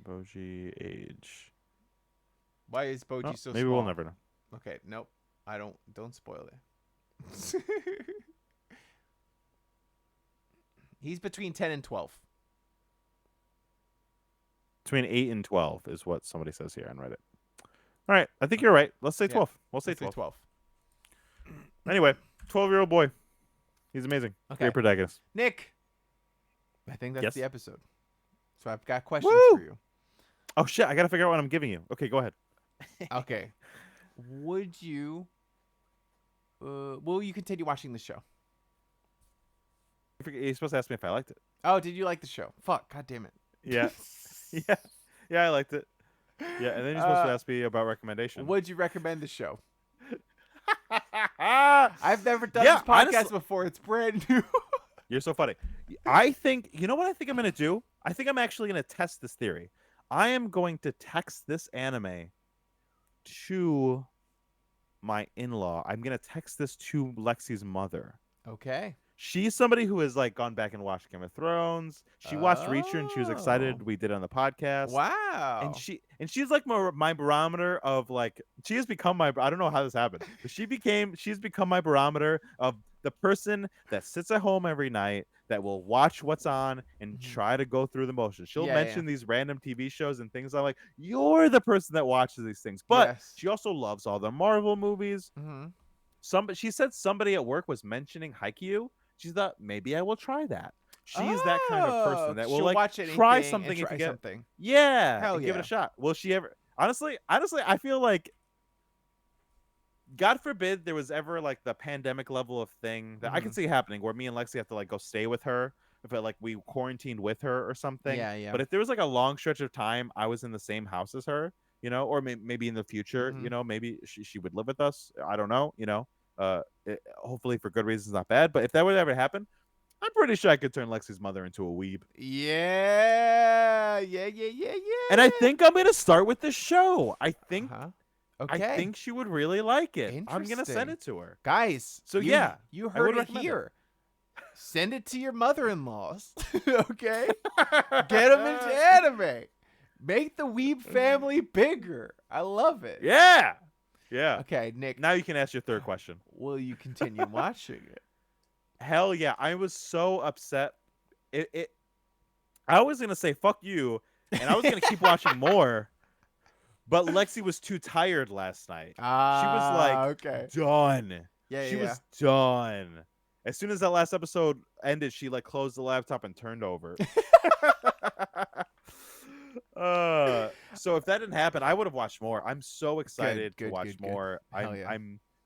Bojji age. Why is Bojji Oh, so maybe small? we'll never know. Okay, nope. Don't spoil it. He's between 10 and 12. Between 8 and 12 is what somebody says here on Reddit. All right, I think you're right. Let's say 12. We'll say Let's 12. say 12. Anyway, 12-year-old boy. He's amazing. Okay. Great protagonist. Nick, I think that's Yes? the episode. So I've got questions Woo! for you. Oh, shit. I got to figure out what I'm giving you. Okay, go ahead. Okay. Would you will you continue watching the show? You're supposed to ask me if I liked it. Oh, did you like the show? Fuck, god damn it. Yeah. Yeah, I liked it. Yeah, and then you're supposed to ask me about recommendation. Would you recommend the show? Ah! I've never done Yeah, this podcast honestly- before. It's brand new. You're so funny. I think, you know what I think I'm going to do? I think I'm actually going to test this theory. I am going to text this anime to my in-law. I'm going to text this to Lexi's mother. Okay. She's somebody who has like gone back and watched Game of Thrones. She watched Reacher and she was excited we did it on the podcast. Wow. And she's like my barometer of like she has become my I don't know how this happened, but she's become my barometer of the person that sits at home every night that will watch what's on and try to go through the motions. She'll mention these random TV shows and things. I'm like, you're the person that watches these things, but she also loves all the Marvel movies. She said somebody at work was mentioning Haikyuu. She thought maybe I will try that. She's that kind of person that will like watch try something if you get something. Yeah, Hell and give it yeah. a shot. Will she ever? Honestly, I feel like God forbid there was ever like the pandemic level of thing that I can see happening where me and Lexi have to like go stay with her if it, like we quarantined with her or something. Yeah. But if there was like a long stretch of time I was in the same house as her, or maybe in the future, maybe she would live with us. I don't know, hopefully for good reasons, not bad. But if that would ever happen, I'm pretty sure I could turn Lexi's mother into a weeb. Yeah. And I think I'm gonna start with the show. I think Okay. I think she would really like it. I'm gonna Interesting. send it to her. Guys, So you I heard would it recommend here. Send it to your mother-in-laws. Okay? Get them into anime. Make the Weeb family bigger. I love it. Yeah. Yeah. Okay, Nick. Now you can ask your third question. Will you continue watching it? Hell yeah. I was so upset. I was gonna say fuck you, and I was gonna keep watching more. But Lexi was too tired last night. She was Ah, like okay. done. Yeah, She yeah, was done. As soon as that last episode ended, she like closed the laptop and turned over. So if that didn't happen, I would have watched more. I'm so Good, excited to good, watch good, good. more. Hell yeah.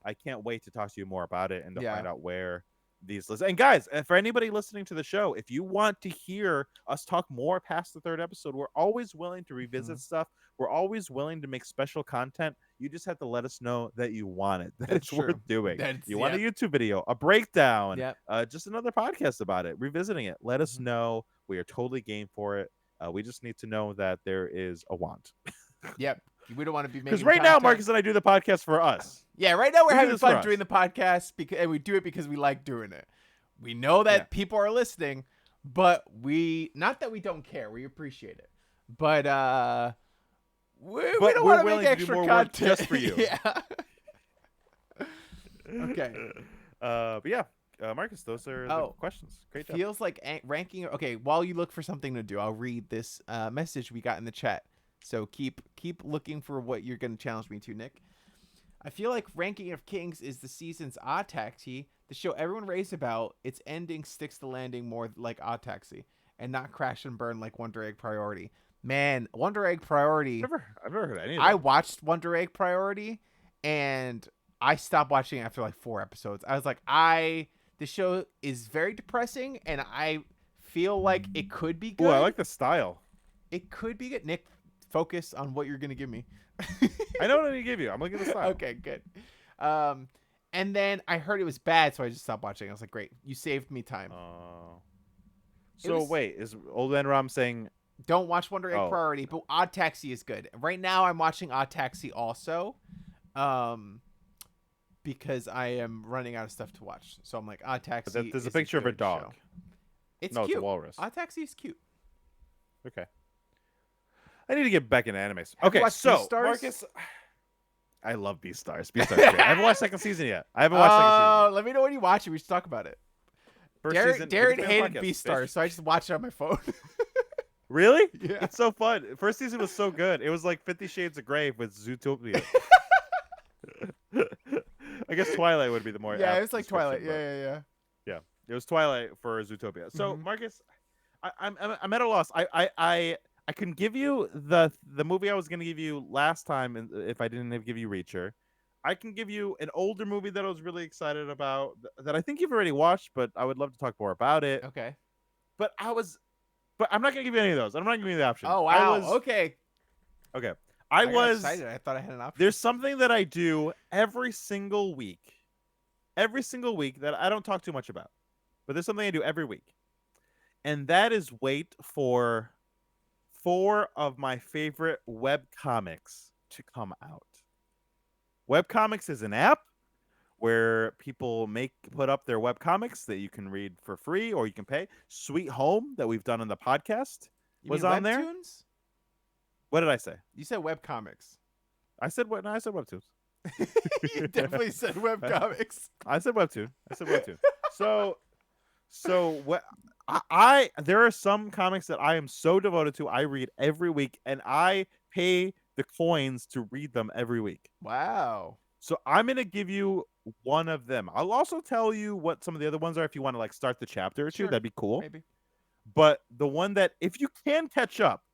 I can't wait to talk to you more about it and to Yeah. find out where these lists. And guys, for anybody listening to the show, if you want to hear us talk more past the third episode, we're always willing to revisit Mhm. stuff. We're always willing to make special content. You just have to let us know that you want it, that That's it's worth true. doing. That's You want a yep. YouTube video, a breakdown, Yep. just another podcast about it, revisiting it. Let us Mhm. know. We are totally game for it. We just need to know that there is a want. Yep. We don't want to be Because making right now, content. Marcus and I do the podcast for us. Yeah, right now we're We do having this for fun doing us. the podcast and we do it because we like doing it. We know that Yeah. people are listening, but we not that we don't care. We appreciate it. But we But don't we're want to willing make to do extra more work content just for you. Yeah. Okay. But yeah, Marcus, those are the Oh, questions. Great job. feels like ranking. Okay, while you look for something to do, I'll read this message we got in the chat. So keep looking for what you're going to challenge me to, Nick. I feel like Ranking of Kings is the season's Odd Taxi, the show everyone raves about. Its ending sticks the landing more like Odd Taxi and not crash and burn like Wonder Egg Priority. Man, Wonder Egg Priority. I've never heard any of I them. watched Wonder Egg Priority and I stopped watching after like 4 episodes. I was like, the show is very depressing and I feel like it could be good. Oh, I like the style. It could be good. Nick, focus on what you're going to give me. I know what I need to give you. I'm looking at the style. Okay, good. And then I heard it was bad, so I just stopped watching. I was like, great, you saved me time. So wait, is Old Man Ram saying don't watch Wonder Egg Oh. Priority, but Odd Taxi is good. Right now, I'm watching Odd Taxi also, because I am running out of stuff to watch. So I'm like, Odd Taxi. there's a is picture of a good dog? show. It's No, cute. it's a walrus. Odd Taxi is cute. Okay. I need to get back into animes. Have you Okay, watched so Beastars? Marcus, I love Beastars. Beastars is great. I haven't watched second season yet. I haven't watched second season. Let me know when you watch it. We should talk about it. First Darren, season. Darren Big fan hated podcast. Beastars, so I just watched it on my phone. Really? Yeah. It's so fun. First season was so good. It was like 50 Shades of Grey with Zootopia. I guess Twilight would be the more. Yeah, apt it's like description, Twilight. but Yeah. it was Twilight for Zootopia. So Mhm. Marcus, I'm at a loss. I can give you the movie I was gonna give you last time if I didn't give you Reacher. I can give you an older movie that I was really excited about that I think you've already watched, but I would love to talk more about it. Okay. But I'm not gonna give you any of those. I'm not giving you the option. Oh wow. Okay. Okay. I got excited. I thought I had an option. There's something that I do every single week that I don't talk too much about, but there's something I do every week, and that is wait for 4 of my favorite web comics to come out. Webcomics is an app where people put up their web comics that you can read for free or you can pay. Sweet Home that we've done on the podcast You was mean on there. Webtoons? What did I say? You said webcomics. I said what? No, I said Webtoons. You definitely said webcomics. I said Webtoon. So what? There are some comics that I am so devoted to. I read every week, and I pay the coins to read them every week. Wow. So I'm gonna give you one of them. I'll also tell you what some of the other ones are if you want to like start the chapter or two. Sure. That'd be cool. Maybe. But the one that if you can catch up,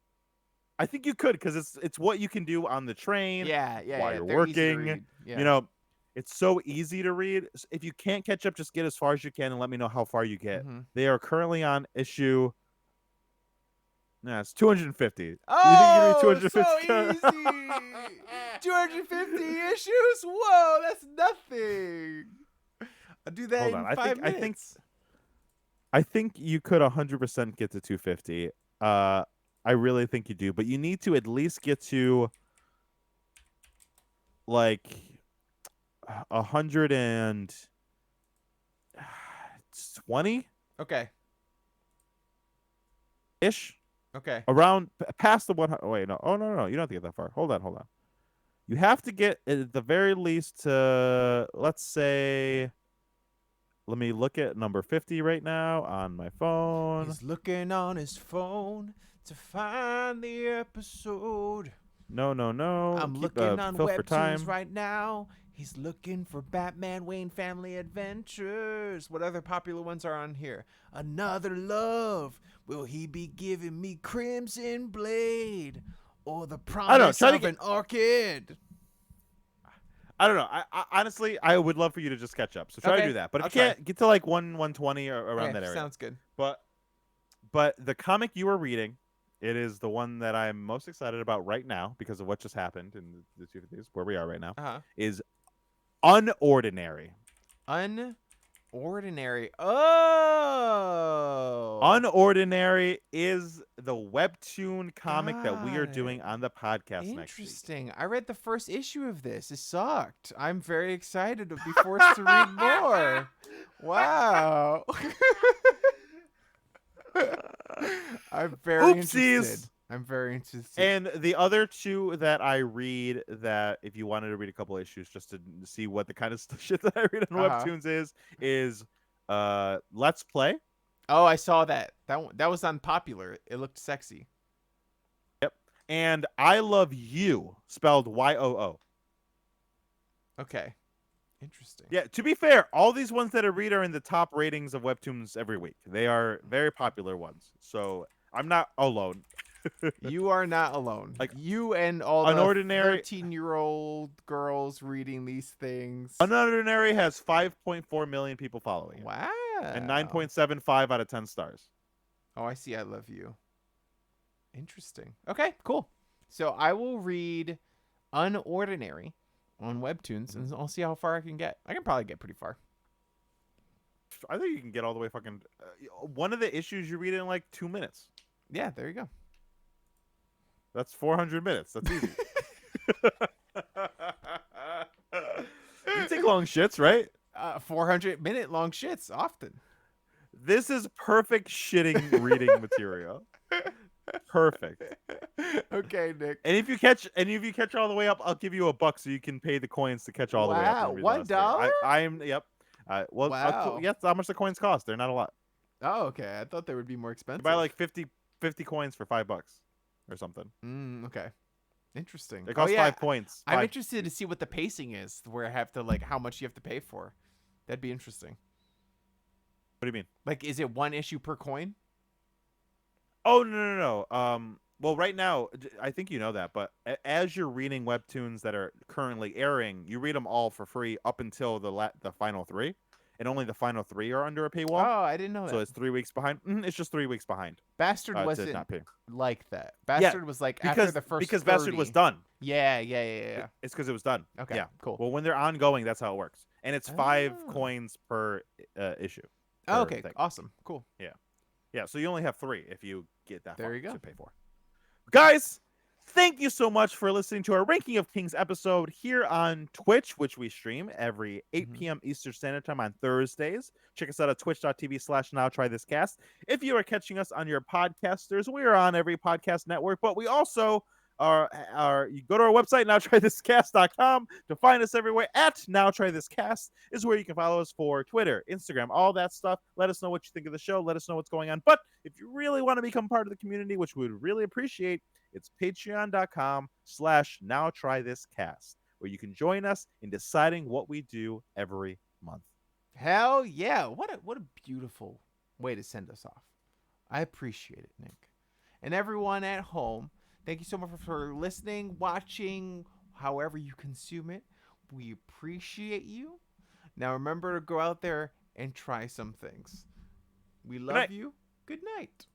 I think you could because it's what you can do on the train. Yeah. While you're They're easy to working, read. Yeah. You know, it's so easy to read. If you can't catch up, just get as far as you can and let me know how far you get. Mhm. They are currently on issue. Nah, it's 250. Oh, you think you can so read 250? easy. 250 issues? Whoa, that's nothing. I'll do that Hold in on. 5 minutes. I think you could 100% get to 250. I really think you do, but you need to at least get to like 120 Okay. ish. Okay. Around past the 100. Wait, no. Oh, no. You don't have to get that far. Hold on. You have to get at the very least to, let's say, let me look at number 50 right now on my phone. He's looking on his phone to find the episode. No. I'm Keep looking on fill for Webtoons time. right now. He's looking for Batman Wayne Family Adventures. What other popular ones are on here? Another Love. Will he be giving me Crimson Blade? Or the I don't know. promise Try to of get. an orchid? I don't know. I honestly, I would love for you to just catch up. So try to do Okay, that. But if I'll you try. can't, get to like 120 or around Okay, that area. sounds good. But the comic you are reading, it is the one that I'm most excited about right now because of what just happened in the two of these, where we are right now, Uh-huh. is Unordinary. Unordinary. Oh. Unordinary is the webtoon comic that we are Got doing it. on the podcast next week. Interesting. I read the first issue of this. It sucked. I'm very excited to be forced to read more. Wow. I'm very interested. Oopsies. I'm very interested. And the other two that I read, that if you wanted to read a couple issues just to see what the kind of shit that I read on Uh-huh. webtoons is Let's Play. Oh, I saw that. That was unpopular. It looked sexy. Yep. And I Love You, spelled YOO. Okay. Interesting. Yeah, to be fair, all these ones that I read are in the top ratings of webtoons every week. They are very popular ones. So I'm not alone. You are not alone. Like, you and all the Unordinary 13-year-old girls reading these things. Unordinary has 5.4 million people following it. Wow. And 9.75 out of 10 stars. Oh, I see. I Love You. Interesting. Okay, cool. So I will read Unordinary on Webtoons, and I'll see how far I can get. I can probably get pretty far. I think you can get all the way fucking... one of the issues you read in like 2 minutes. Yeah, there you go. That's 400 minutes. That's easy. You take long shits, right? 400-minute long shits often. This is perfect shitting reading material. Perfect. Okay, Nick. And if you catch all the way up, I'll give you $1 so you can pay the coins to catch all the way up. Wow, $1? I'm yep. Well, Wow. yes, how much the coins cost? They're not a lot. Oh, okay. I thought they would be more You expensive. buy like 50 coins for $5 or something. Okay. Interesting. It costs 5 points. I'm interested to see what the pacing is, where I have to like how much you have to pay for. That'd be interesting. What do you mean? Like, is it one issue per coin? Oh no. Well, right now, I think you know that, but as you're reading webtoons that are currently airing, you read them all for free up until the final 3, and only the final 3 are under a paywall. Oh, I didn't know that. So it's 3 weeks behind. It's just 3 weeks behind. Bastard To wasn't not pay. like that. Bastard was like after the first because 30. Bastard was done. Yeah. It's because it was done. Okay, Yeah, cool. Well, when they're ongoing, that's how it works, and it's 5 Oh. coins per issue. Oh, okay, thing. awesome, cool. Yeah, so you only have 3 if you get that There far you go. to pay for. Guys, thank you so much for listening to our Ranking of Kings episode here on Twitch, which we stream every 8 p.m. Eastern Standard Time on Thursdays. Check us out at twitch.tv/nowtrythiscast. If you are catching us on your podcasters, we are on every podcast network, but we also you go to our website, nowtrythiscast.com, to find us everywhere. At nowtrythiscast is where you can follow us for Twitter, Instagram, all that stuff. Let us know what you think of the show. Let us know what's going on. But if you really want to become part of the community, which we would really appreciate, it's patreon.com/nowtrythiscast, where you can join us in deciding what we do every month. Hell yeah! What a beautiful way to send us off. I appreciate it, Nick, and everyone at home. Thank you so much for listening, watching, however you consume it. We appreciate you. Now remember to go out there and try some things. We love you. Good night.